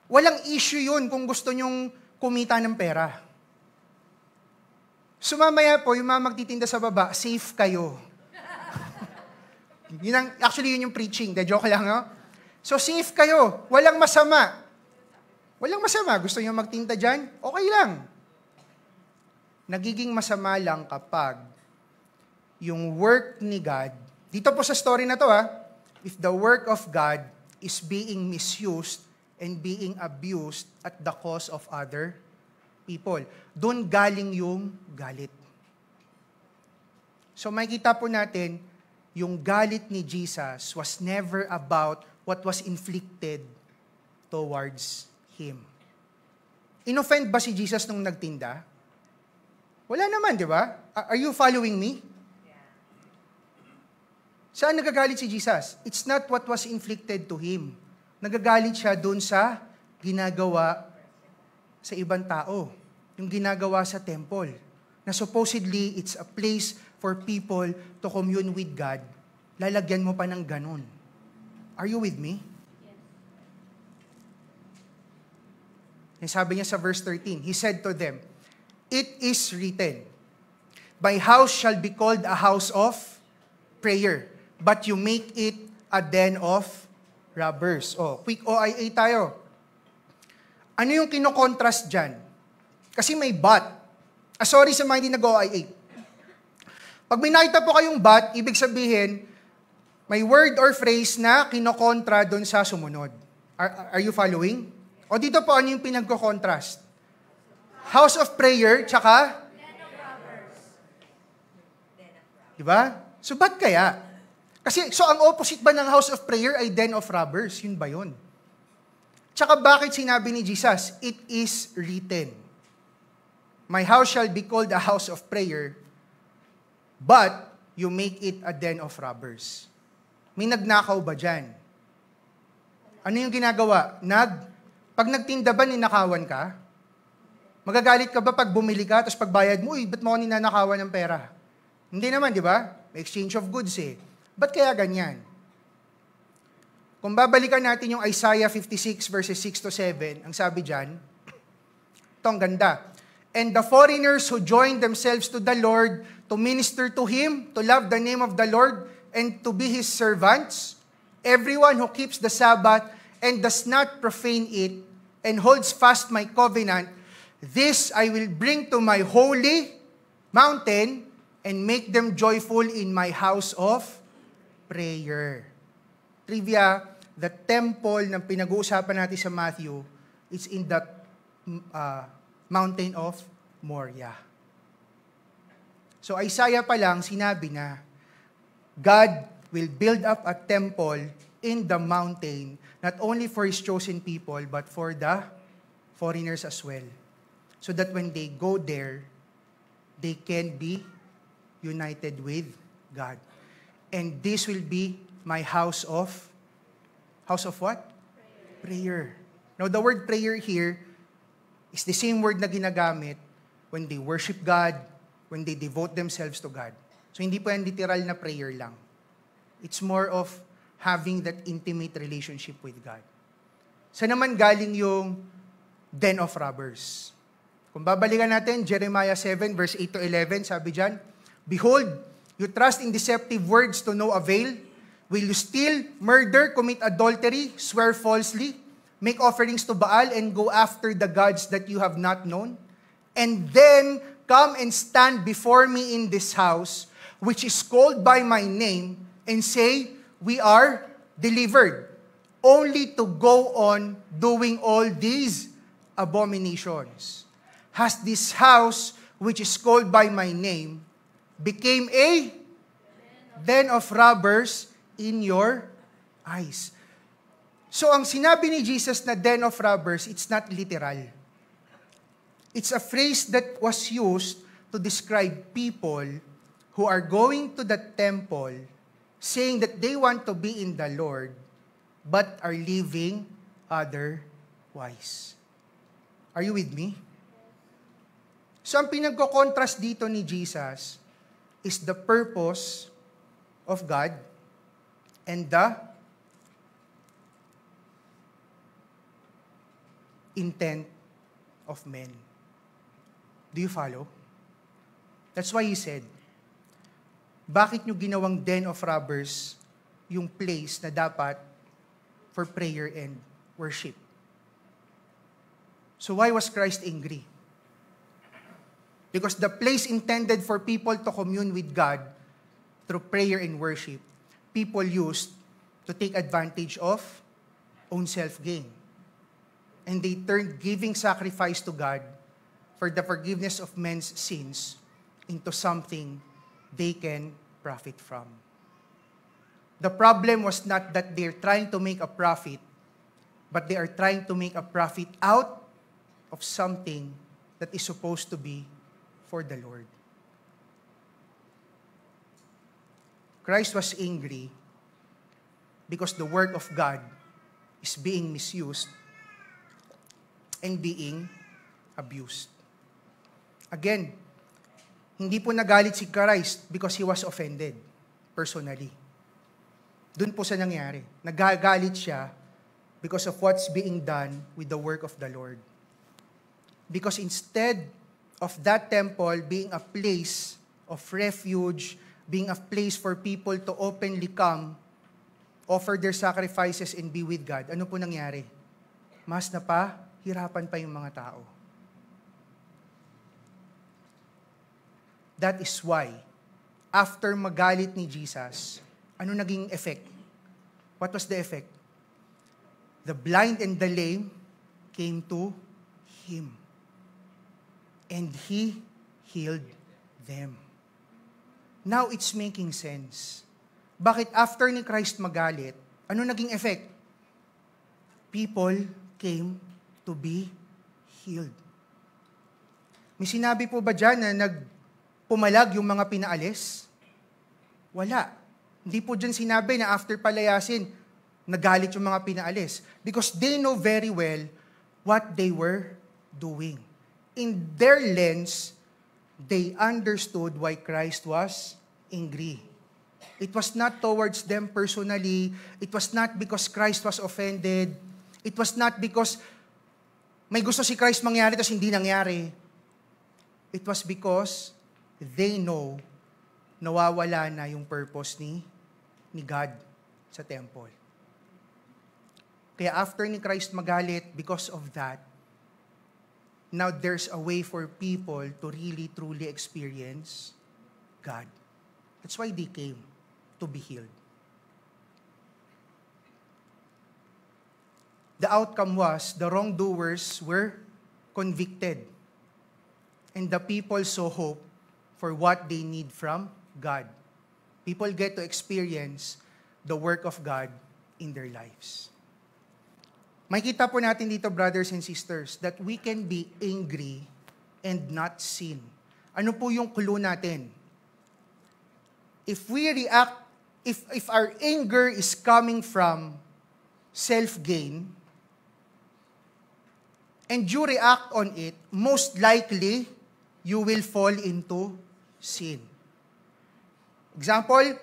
Walang issue yun kung gusto nyong kumita ng pera. Sumamaya po, yung mga magtitinda sa baba, safe kayo. Actually, yun yung preaching. Joke lang, no? So, safe kayo. Walang masama. Walang masama. Gusto nyo magtinda dyan? Okay lang. Nagiging masama lang kapag yung work ni God, dito po sa story na to, if the work of God is being misused and being abused at the cost of other people. Doon galing yung galit. So makikita po natin, yung galit ni Jesus was never about what was inflicted towards Him. Inoffend ba si Jesus nung nagtinda? Wala naman, di ba? Are you following me? Saan nagagalit si Jesus? It's not what was inflicted to Him. Nagagalit siya doon sa ginagawa sa ibang tao. Yung ginagawa sa temple. Na supposedly, it's a place for people to commune with God. Lalagyan mo pa ng ganun. Are you with me? And sabi niya sa verse 13, He said to them, "It is written, My house shall be called a house of prayer, but you make it a den of robbers." Oh, quick OIA tayo. Ano yung kino-contrast dyan? Kasi may but. Sorry sa mga hindi nag-OIA. Pag may nakita po kayong but, ibig sabihin, may word or phrase na kino-kontra doon sa sumunod. Are you following? O dito po, ano yung pinagko-contrast? House of prayer, tsaka? Diba? So, ba't kaya? Kasi, so ang opposite ba ng house of prayer ay den of robbers? Yun ba yun? Tsaka bakit sinabi ni Jesus, it is written, My house shall be called a house of prayer, but you make it a den of robbers. May nagnakaw ba dyan? Ano yung ginagawa? Pag nagtinda ba, ninakawan ka? Magagalit ka ba pag bumili ka, tapos pagbayad mo, ba't mo ako ninanakawan ng pera? Hindi naman, di ba? Exchange of goods eh. Ba't kaya ganyan? Kung babalikan natin yung Isaiah 56 verses 6 to 7, ang sabi dyan, ito ang ganda. And the foreigners who joined themselves to the Lord to minister to Him, to love the name of the Lord, and to be His servants, everyone who keeps the Sabbath and does not profane it, and holds fast my covenant, this I will bring to my holy mountain, and make them joyful in my house of prayer. Trivia, the temple na pinag-uusapan natin sa Matthew, is in the mountain of Moriah. So Isaiah pa lang, sinabi na, God will build up a temple in the mountain, not only for His chosen people, but for the foreigners as well. So that when they go there, they can be united with God. And this will be my house of what? Prayer. Now, the word prayer here is the same word na ginagamit when they worship God, when they devote themselves to God. So, hindi po yan literal na prayer lang. It's more of having that intimate relationship with God. Saan naman galing yung den of robbers? Kung babalikan natin, Jeremiah 7, verse 8 to 11, sabi dyan, Behold, you trust in deceptive words to no avail. Will you steal, murder, commit adultery, swear falsely, make offerings to Baal, and go after the gods that you have not known? And then come and stand before me in this house, which is called by my name, and say, We are delivered, only to go on doing all these abominations. Has this house, which is called by my name, became a den of robbers in your eyes? So ang sinabi ni Jesus na den of robbers, it's not literal. It's a phrase that was used to describe people who are going to the temple saying that they want to be in the Lord but are living otherwise. Are you with me? So ang pinagko-contrast dito ni Jesus is the purpose of God and the intent of men. Do you follow? That's why He said, bakit nyo ginawang den of robbers yung place na dapat for prayer and worship? So why was Christ angry? Because the place intended for people to commune with God through prayer and worship, people used to take advantage of own self-gain. And they turned giving sacrifice to God for the forgiveness of men's sins into something they can profit from. The problem was not that they're trying to make a profit, but they are trying to make a profit out of something that is supposed to be for the Lord. Christ was angry because the work of God is being misused and being abused. Again, hindi po nagalit si Christ because He was offended personally. Doon po sa nangyari. Nagagalit siya because of what's being done with the work of the Lord. Because instead of that temple being a place of refuge, being a place for people to openly come, offer their sacrifices and be with God, ano po nangyari? Mas hirapan pa yung mga tao. That is why, after magalit ni Jesus, ano naging effect? What was the effect? The blind and the lame came to Him. And He healed them. Now it's making sense. Bakit after ni Christ magalit, ano naging effect? People came to be healed. May sinabi po ba dyan na nagpumalag yung mga pinaalis? Wala. Hindi po dyan sinabi na after palayasin, nagalit yung mga pinaalis. Because they know very well what they were doing. In their lens, they understood why Christ was angry. It was not towards them personally. It was not because Christ was offended. It was not because may gusto si Christ mangyari tapos hindi nangyari. It was because they know nawawala na yung purpose ni God sa temple. Kaya after ni Christ magalit, because of that, now there's a way for people to really, truly experience God. That's why they came to be healed. The outcome was the wrongdoers were convicted. And the people saw hope for what they need from God. People get to experience the work of God in their lives. Makikita po natin dito, brothers and sisters, that we can be angry and not sin. Ano po yung clue natin? If we react, if our anger is coming from self-gain, and you react on it, most likely, you will fall into sin. Example,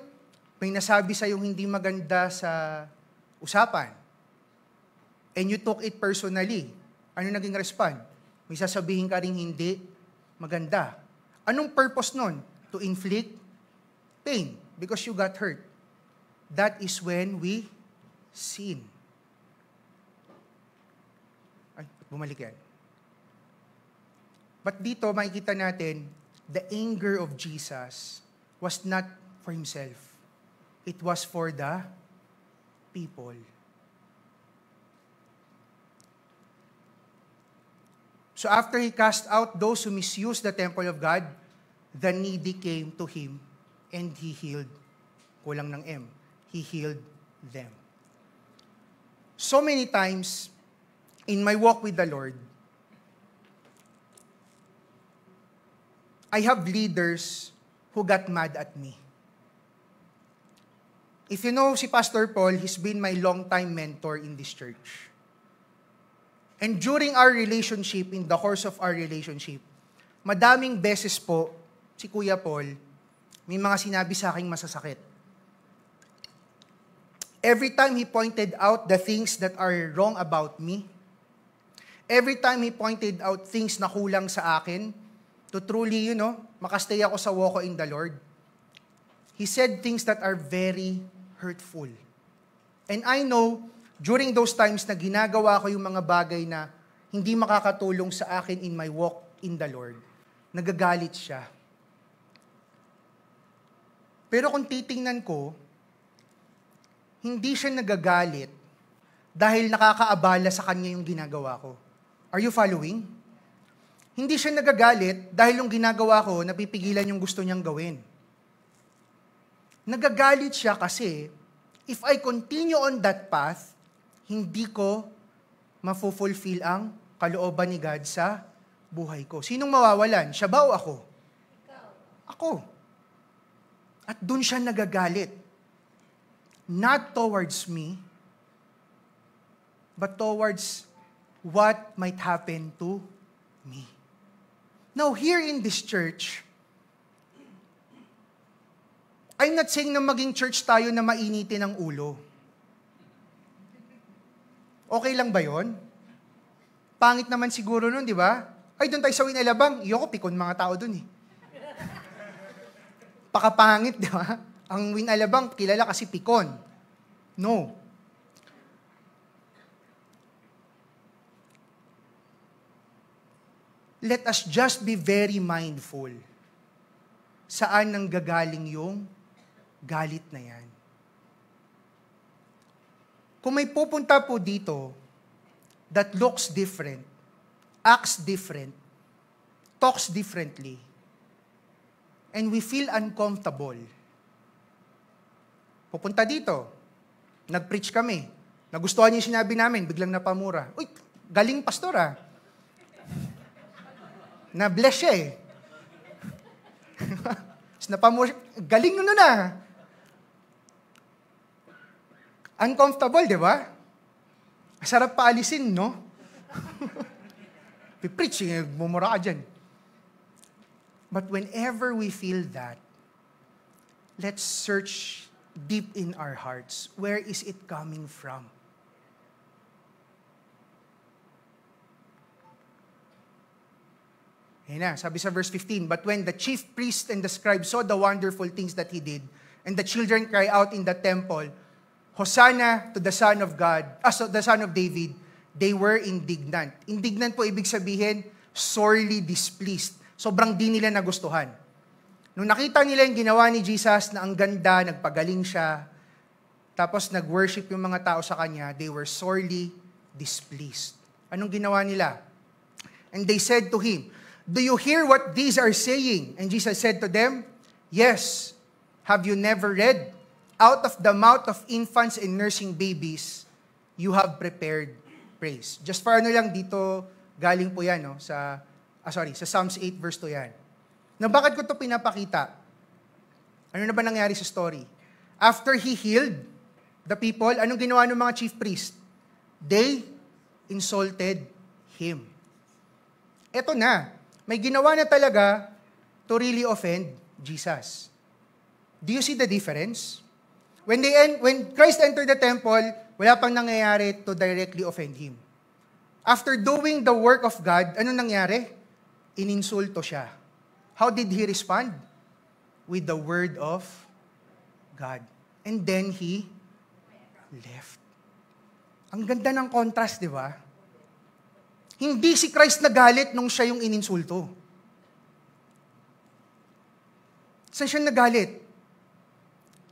may nasabi sa'yong hindi maganda sa usapan, and you took it personally. Ano naging respond? May sasabihin ka rin hindi maganda. Anong purpose nun? To inflict pain because you got hurt. That is when we sin. Ay, bumalik yan. But dito, makikita natin, the anger of Jesus was not for Himself. It was for the people. So after He cast out those who misused the temple of God, the needy came to Him and He healed. Kulang ng M. He healed them. So many times, in my walk with the Lord, I have leaders who got mad at me. If you know si Pastor Paul, he's been my long-time mentor in this church. And during our relationship, in the course of our relationship, madaming beses po, si Kuya Paul, may mga sinabi sa aking masasakit. Every time he pointed out the things that are wrong about me, every time he pointed out things na kulang sa akin, to truly, makastay ako sa walk in the Lord, he said things that are very hurtful. And I know, during those times na ginagawa ko yung mga bagay na hindi makakatulong sa akin in my walk in the Lord, nagagalit siya. Pero kung titingnan ko, hindi siya nagagalit dahil nakakaabala sa kanya yung ginagawa ko. Are you following? Hindi siya nagagalit dahil yung ginagawa ko, napipigilan yung gusto niyang gawin. Nagagalit siya kasi, if I continue on that path, hindi ko mafulfill ang kalooban ni God sa buhay ko. Sinong mawawalan? Siya ba o ako? Ikaw. Ako. At dun siya nagagalit. Not towards me, but towards what might happen to me. Now, here in this church, I'm not saying na maging church tayo na mainitin ang ulo. Okay lang ba yon? Pangit naman siguro nun, di ba? Ay, doon tayo sa Winalabang. Iyoko, pikon mga tao dun eh. Pakapangit, di ba? Ang Winalabang, kilala kasi pikon. No. Let us just be very mindful. Saan nang gagaling yung galit na yan? Kung may pupunta po dito that looks different, acts different, talks differently, and we feel uncomfortable, pupunta dito, nag-preach kami, nagustuhan niya yung sinabi namin, biglang napamura. Uy, galing pastor ah. Na-bless siya eh. Napamura siya, galing nun ah. Uncomfortable, di ba? Sarap paalisin, no? Preaching, mumura ka dyan. But whenever we feel that, let's search deep in our hearts. Where is it coming from? Ayan na, sabi sa verse 15, but when the chief priest and the scribes saw the wonderful things that he did, and the children cry out in the temple, Hosanna to the Son of God, so the Son of David, they were indignant. Indignant po ibig sabihin, sorely displeased. Sobrang di nila nagustuhan. Nung nakita nila yung ginawa ni Jesus na ang ganda, nagpagaling siya, tapos nag-worship yung mga tao sa kanya, they were sorely displeased. Anong ginawa nila? And they said to him, do you hear what these are saying? And Jesus said to them, yes. Have you never read? Out of the mouth of infants and nursing babies, you have prepared praise. Just for ano lang dito, galing po yan, no? Sa Psalms 8 verse 2 yan. Na bakit ko ito pinapakita? Ano na ba nangyari sa story? After he healed the people, anong ginawa ng mga chief priest? They insulted him. Eto na, may ginawa na talaga to really offend Jesus. Do you see the difference? When Christ entered the temple, wala pang nangyayari to directly offend him. After doing the work of God, ano nangyari? Ininsulto siya. How did he respond? With the word of God. And then he left. Ang ganda ng contrast, di ba? Hindi si Christ nagalit nung siya yung ininsulto. Saan siya nagalit?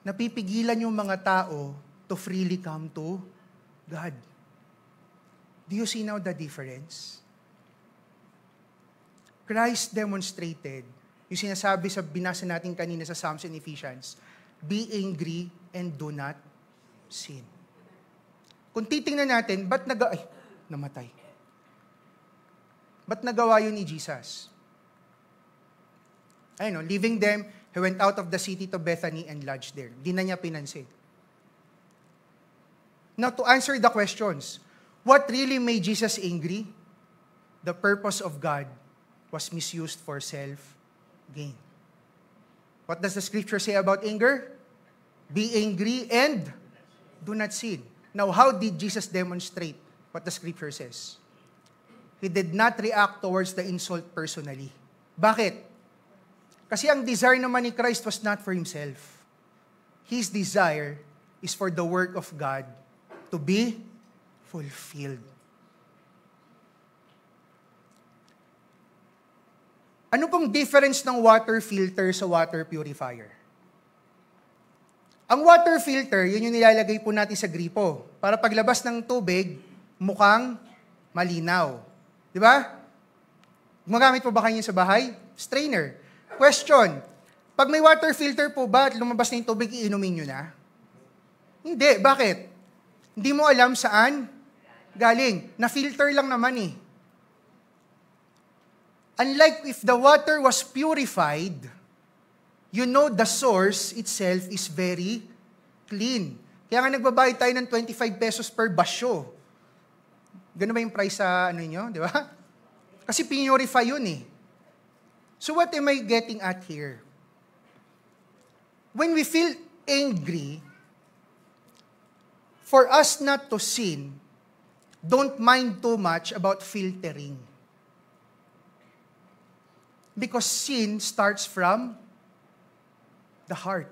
Napipigilan yung mga tao to freely come to God. Do you see now the difference? Christ demonstrated, yung sinasabi sa binasa natin kanina sa Psalms and Ephesians, be angry and do not sin. Kung titingnan natin, namatay. Ba't nagawa yun ni Jesus? Ayun, leaving them, he went out of the city to Bethany and lodged there. Di na niya pinansin. Now, to answer the questions, what really made Jesus angry? The purpose of God was misused for self-gain. What does the scripture say about anger? Be angry and do not sin. Now, how did Jesus demonstrate what the scripture says? He did not react towards the insult personally. Bakit? Kasi ang desire naman ni Christ was not for himself. His desire is for the work of God to be fulfilled. Ano pong difference ng water filter sa water purifier? Ang water filter, yun yung nilalagay po natin sa gripo. Para paglabas ng tubig, mukhang malinaw. Di ba? Gumagamit po ba kayo sa bahay? Strainer. Question, pag may water filter po ba at lumabas na yung tubig, iinumin nyo na? Hindi. Bakit? Hindi mo alam saan galing. Na-filter lang naman eh. Unlike if the water was purified, you know the source itself is very clean. Kaya nga nagbabayad tayo ng 25 pesos per basyo. Ganun ba yung price sa ano nyo? Di ba? Kasi purify yun eh. So what am I getting at here? When we feel angry, for us not to sin, don't mind too much about filtering. Because sin starts from the heart.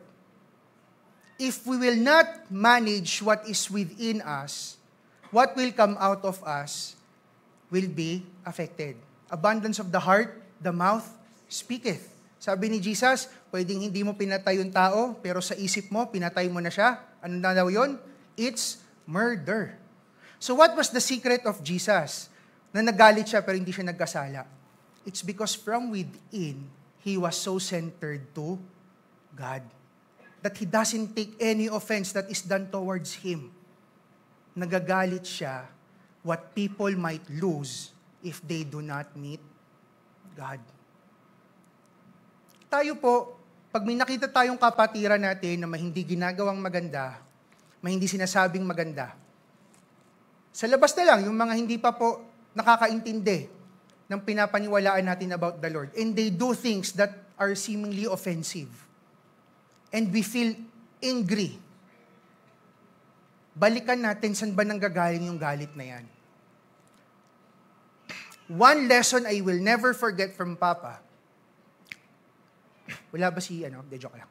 If we will not manage what is within us, what will come out of us will be affected. Abundance of the heart, the mouth speaketh. Sabi ni Jesus, pwedeng hindi mo pinatay yung tao, pero sa isip mo, pinatay mo na siya. Ano na daw yun? It's murder. So what was the secret of Jesus? Na nagalit siya pero hindi siya nagkasala. It's because from within, he was so centered to God that he doesn't take any offense that is done towards him. Nagagalit siya what people might lose if they do not meet God. Tayo po, pag may nakita tayong kapatiran natin na hindi ginagawang maganda, hindi sinasabing maganda, sa labas na lang, yung mga hindi pa po nakakaintindi ng pinapaniwalaan natin about the Lord, and they do things that are seemingly offensive, and we feel angry, balikan natin saan ba nanggagaling yung galit na yan. One lesson I will never forget from Papa. Wala ba si, joke lang.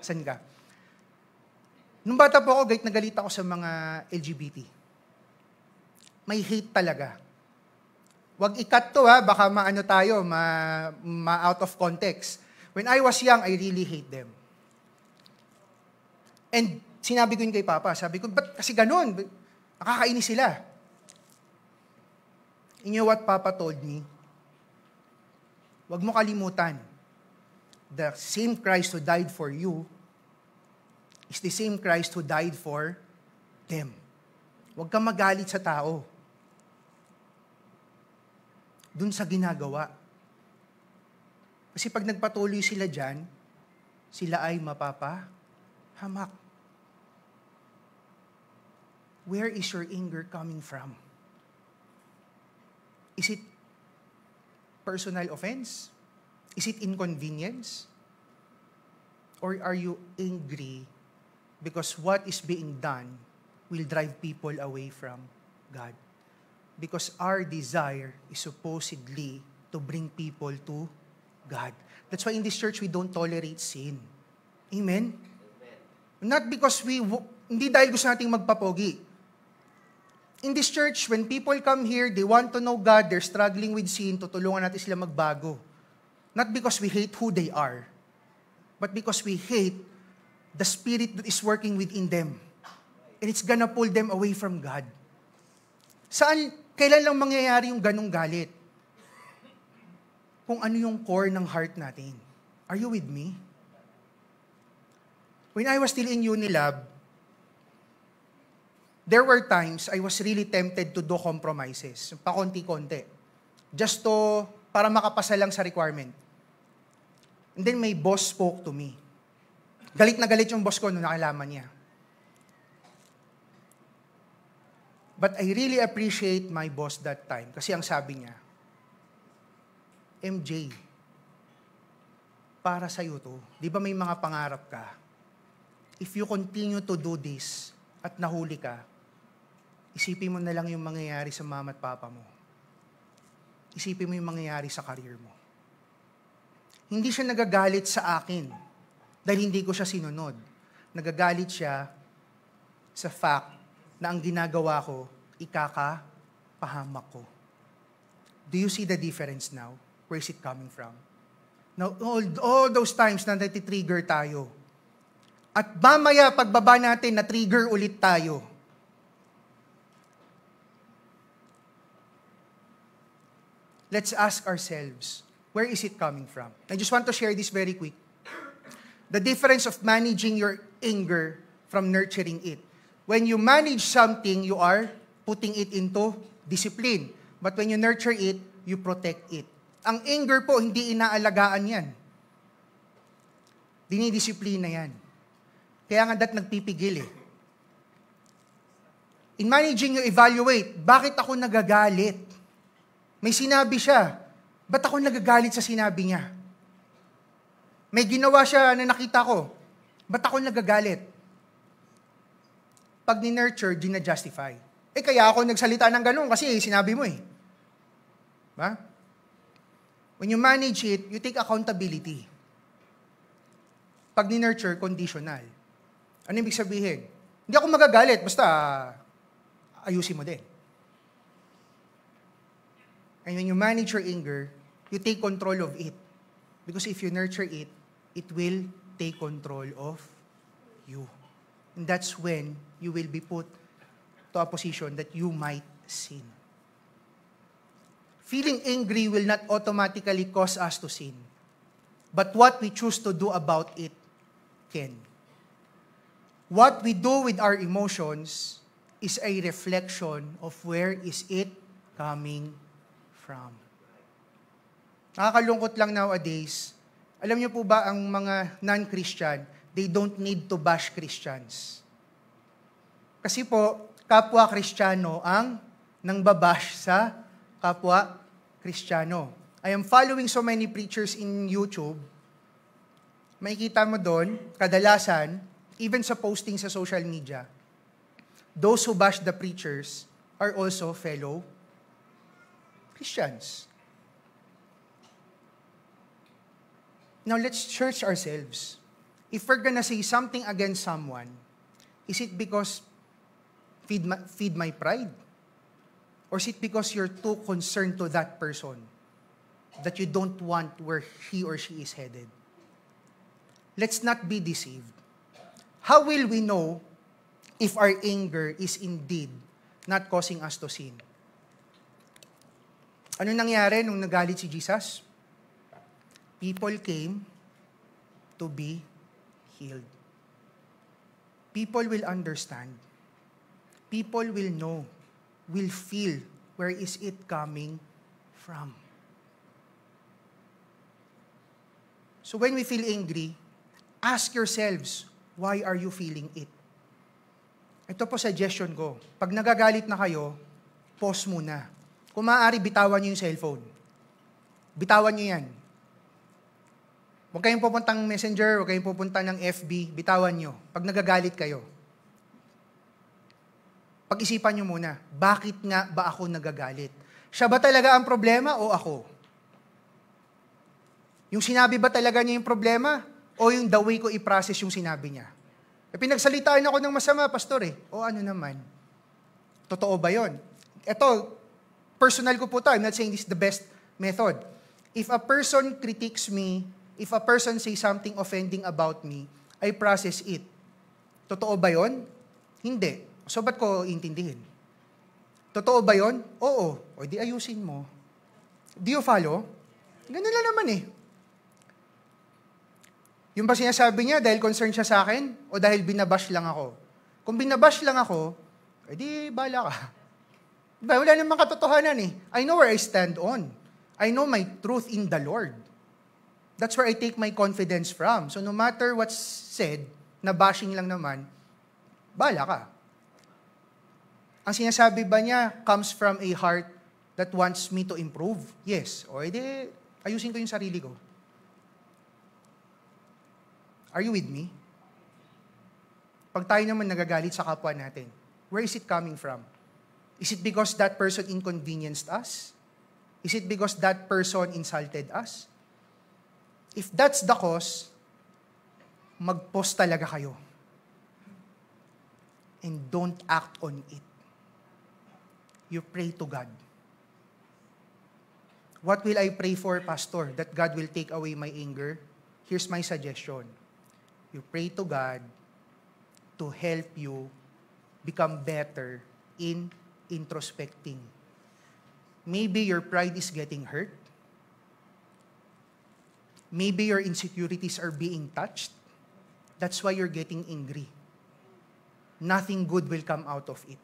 Saan ka? Nung bata po ako, galit ako sa mga LGBT. May hate talaga. Wag i-cut to baka maano tayo, ma-out of context. When I was young, I really hate them. And sinabi ko yun kay Papa, sabi ko, ba't kasi ganun? Nakakainis sila. You know what Papa told me? Wag mo kalimutan, the same Christ who died for you is the same Christ who died for them. Wag kang magalit sa tao. Dun sa ginagawa. Kasi pag nagpatuloy sila dyan, sila ay mapapahamak. Where is your anger coming from? Is it personal offense? Is it inconvenience? Or are you angry because what is being done will drive people away from God? Because our desire is supposedly to bring people to God. That's why in this church, we don't tolerate sin. Amen? Not because hindi dahil gusto nating magpapogi. In this church, when people come here, they want to know God, they're struggling with sin, tutulungan natin sila magbago. Not because we hate who they are, but because we hate the spirit that is working within them. And it's gonna pull them away from God. Kailan lang mangyayari yung ganong galit? Kung ano yung core ng heart natin. Are you with me? When I was still in Unilab, there were times I was really tempted to do compromises. Pakonti-konti. Just para makapasa lang sa requirement. And then my boss spoke to me. Galit na galit yung boss ko nung nakalaman niya. But I really appreciate my boss that time. Kasi ang sabi niya, MJ, para sa'yo to. Di ba may mga pangarap ka? If you continue to do this at nahuli ka, isipin mo na lang yung mangyayari sa mama at papa mo. Isipin mo yung mangyayari sa career mo. Hindi siya nagagalit sa akin dahil hindi ko siya sinunod. Nagagalit siya sa fact na ang ginagawa ko, ikakapahamak ko. Do you see the difference now? Where is it coming from? Now, all those times na natitrigger tayo, At mamaya, pagbaba natin, na-trigger ulit tayo. Let's ask ourselves, where is it coming from? I just want to share this very quick. The difference of managing your anger from nurturing it. When you manage something, you are putting it into discipline. But when you nurture it, you protect it. Ang anger po, hindi inaalagaan yan. Dinidisiplina yan. Kaya nga nagpipigil eh. In managing, you evaluate, bakit ako nagagalit? May sinabi siya, ba't ako nagagalit sa sinabi niya? May ginawa siya na nakita ko, ba't ako nagagalit? Pag ni-nurture, gina-justify. Kaya ako nagsalita ng ganun kasi sinabi mo eh. Ba? When you manage it, you take accountability. Pag ni-nurture, conditional. Ano ibig sabihin? Hindi ako magagalit, basta ayusin mo din. And when you manage your anger, you take control of it. Because if you nurture it, it will take control of you. And that's when you will be put to a position that you might sin. Feeling angry will not automatically cause us to sin. But what we choose to do about it can. What we do with our emotions is a reflection of where is it coming from. Nakakalungkot lang nowadays. Alam niyo po ba ang mga non-Christian, they don't need to bash Christians. Kasi po, kapwa Kristiyano ang nangbabash sa kapwa Kristiyano. I am following so many preachers in YouTube. Makikita mo doon, kadalasan, even sa posting sa social media, those who bash the preachers are also fellow Christians. Now, let's search ourselves. If we're gonna say something against someone, is it because feed my pride? Or is it because you're too concerned to that person that you don't want where he or she is headed? Let's not be deceived. How will we know if our anger is indeed not causing us to sin? Ano nangyari nung nagalit si Jesus? People came to be healed. People will understand. People will know, will feel where is it coming from. So when we feel angry, ask yourselves, why are you feeling it? Ito po suggestion ko. Pag nagagalit na kayo, pause muna. Kung maaari, bitawan nyo yung cellphone. Bitawan nyo yan. Huwag kayong pupuntang Messenger, huwag kayong pupunta ng FB, bitawan nyo. Pag nagagalit kayo. Pag-isipan nyo muna, bakit nga ba ako nagagalit? Siya ba talaga ang problema o ako? Yung sinabi ba talaga niya yung problema? O yung the way ko i-process yung sinabi niya? Pinagsalitaan ako ng masama, pastor eh. O ano naman? Totoo ba yon? Ito, personal ko po ito. I'm not saying this is the best method. If a person critiques me, if a person says something offending about me, I process it. Totoo ba yon? Hindi. So, ba't ko intindihin? Totoo ba yon? Oo. O di ayusin mo. Do you follow? Ganun lang naman eh. Yung ba sinasabi niya dahil concerned siya sa akin o dahil binabash lang ako? Kung binabash lang ako, edi bala ka. Diba, wala namang katotohanan eh. I know where I stand on. I know my truth in the Lord. That's where I take my confidence from. So no matter what's said, na bashing lang naman, bala ka. Ang sinasabi ba niya comes from a heart that wants me to improve? Yes. O edi, ayusin ko yung sarili ko. Are you with me? Pag tayo naman nagagalit sa kapwa natin, where is it coming from? Is it because that person inconvenienced us? Is it because that person insulted us? If that's the cause, mag-pause talaga kayo. And don't act on it. You pray to God. What will I pray for, Pastor? That God will take away my anger? Here's my suggestion. You pray to God to help you become better in introspecting. Maybe your pride is getting hurt. Maybe your insecurities are being touched. That's why you're getting angry. Nothing good will come out of it.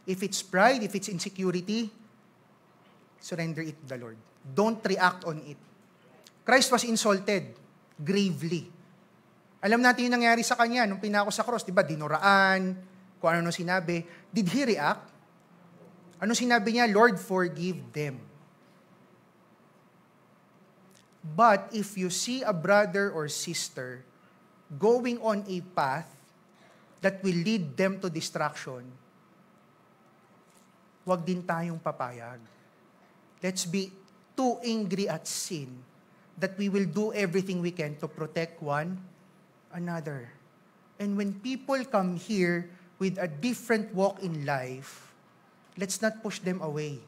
If it's pride, if it's insecurity, surrender it to the Lord. Don't react on it. Christ was insulted gravely. Alam natin yung nangyari sa kanya nung pinako sa cross, di ba? Dinuraan, kung ano sinabi. Did he react? Ano sinabi niya? Lord, forgive them. But if you see a brother or sister going on a path that will lead them to destruction, wag din tayong papayag. Let's be too angry at sin that we will do everything we can to protect one another. And when people come here with a different walk in life, let's not push them away.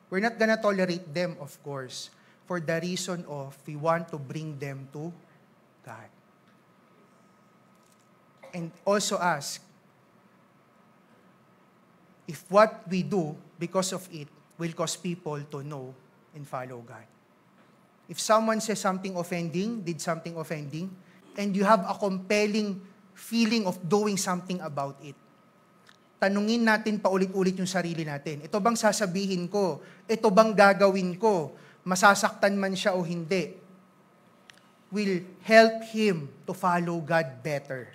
We're not gonna tolerate them, of course, for the reason of we want to bring them to God. And also ask if what we do because of it will cause people to know and follow God. If someone says something offending, did something offending, and you have a compelling feeling of doing something about it, tanungin natin paulit-ulit yung sarili natin. Ito bang sasabihin ko? Ito bang gagawin ko? Masasaktan man siya o hindi, will help him to follow God better.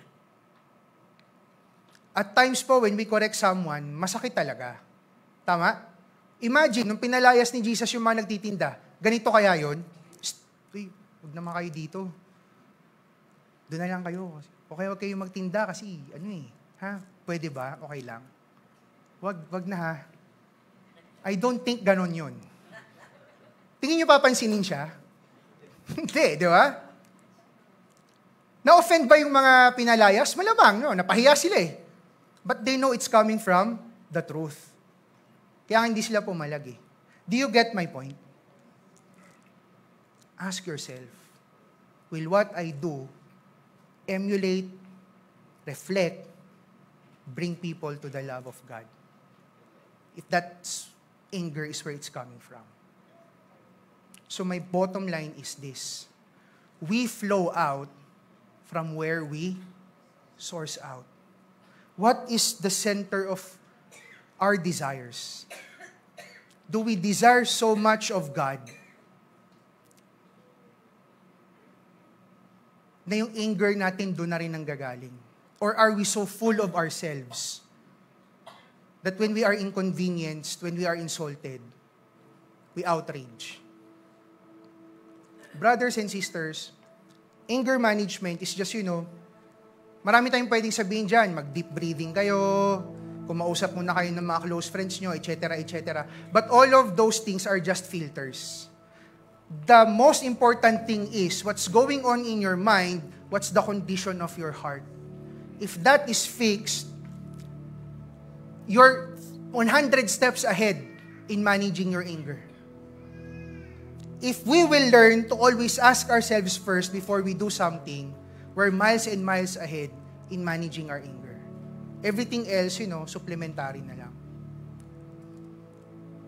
At times po, when we correct someone, masakit talaga. Tama? Imagine, nung pinalayas ni Jesus yung mga nagtitinda, ganito kaya yun? Uy, huwag naman kayo dito. Doon na lang kayo. Okay, huwag kayo magtinda kasi, Pwede ba? Okay lang. Wag na ha. I don't think ganon yun. Tingin nyo papansinin siya? Hindi, di ba? Na-offend ba yung mga pinalayas? Malamang, no? Napahiya sila eh. But they know it's coming from the truth. Kaya hindi sila pumalag eh. Do you get my point? Ask yourself, will what I do emulate, reflect, bring people to the love of God? If that's anger is where it's coming from. So my bottom line is this. We flow out from where we source out. What is the center of our desires? Do we desire so much of God na yung anger natin doon na rin nanggagaling? Or are we so full of ourselves that when we are inconvenienced, when we are insulted, we outrage? Brothers and sisters, anger management is just, marami tayong pwedeng sabihin dyan, mag-deep breathing kayo, kumausap muna kayo ng mga close friends nyo, etc., etc. But all of those things are just filters. The most important thing is what's going on in your mind, what's the condition of your heart. If that is fixed, you're 100 steps ahead in managing your anger. If we will learn to always ask ourselves first before we do something, we're miles and miles ahead in managing our anger. Everything else, supplementary na lang.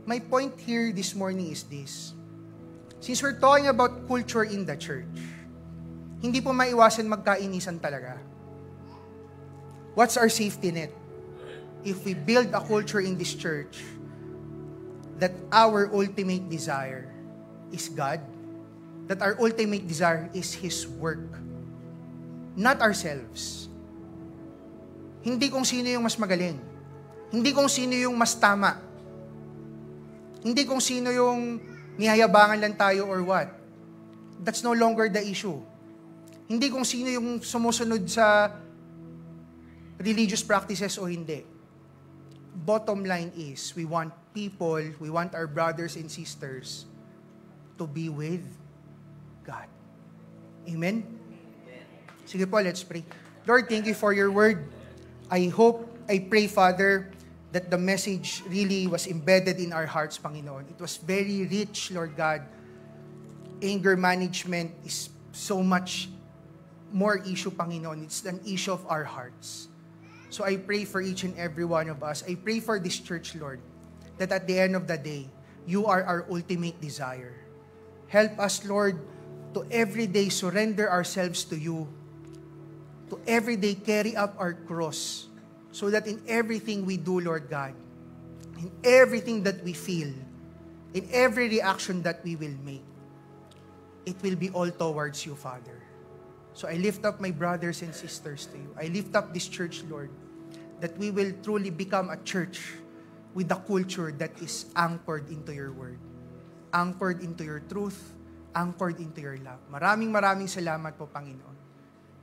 My point here this morning is this. Since we're talking about culture in the church, hindi po maiwasan magkainisan talaga. What's our safety net? If we build a culture in this church that our ultimate desire is God, that our ultimate desire is His work, not ourselves. Hindi kung sino yung mas magaling. Hindi kung sino yung mas tama. Hindi kung sino yung nihayabangan lang tayo or what. That's no longer the issue. Hindi kung sino yung sumusunod sa religious practices o hindi. Bottom line is, we want people, we want our brothers and sisters to be with God. Amen? Sige po, let's pray. Lord, thank you for your word. I pray, Father, that the message really was embedded in our hearts, Panginoon. It was very rich, Lord God. Anger management is so much more issue, Panginoon. It's an issue of our hearts. So I pray for each and every one of us. I pray for this church, Lord, that at the end of the day, you are our ultimate desire. Help us, Lord, to every day surrender ourselves to you, to every day carry up our cross, so that in everything we do, Lord God, in everything that we feel, in every reaction that we will make, it will be all towards you, Father. So I lift up my brothers and sisters to you. I lift up this church, Lord, that we will truly become a church with a culture that is anchored into your word, anchored into your truth, anchored into your love. Maraming salamat po, Panginoon.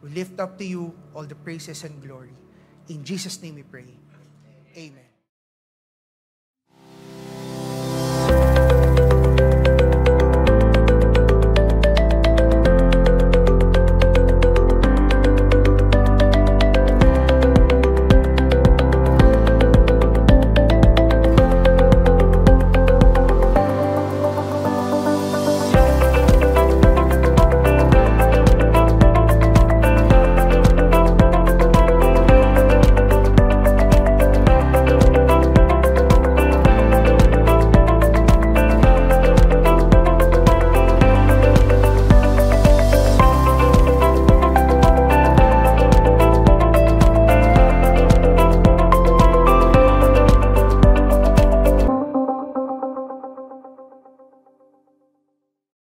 We lift up to you all the praises and glory. In Jesus' name we pray. Amen.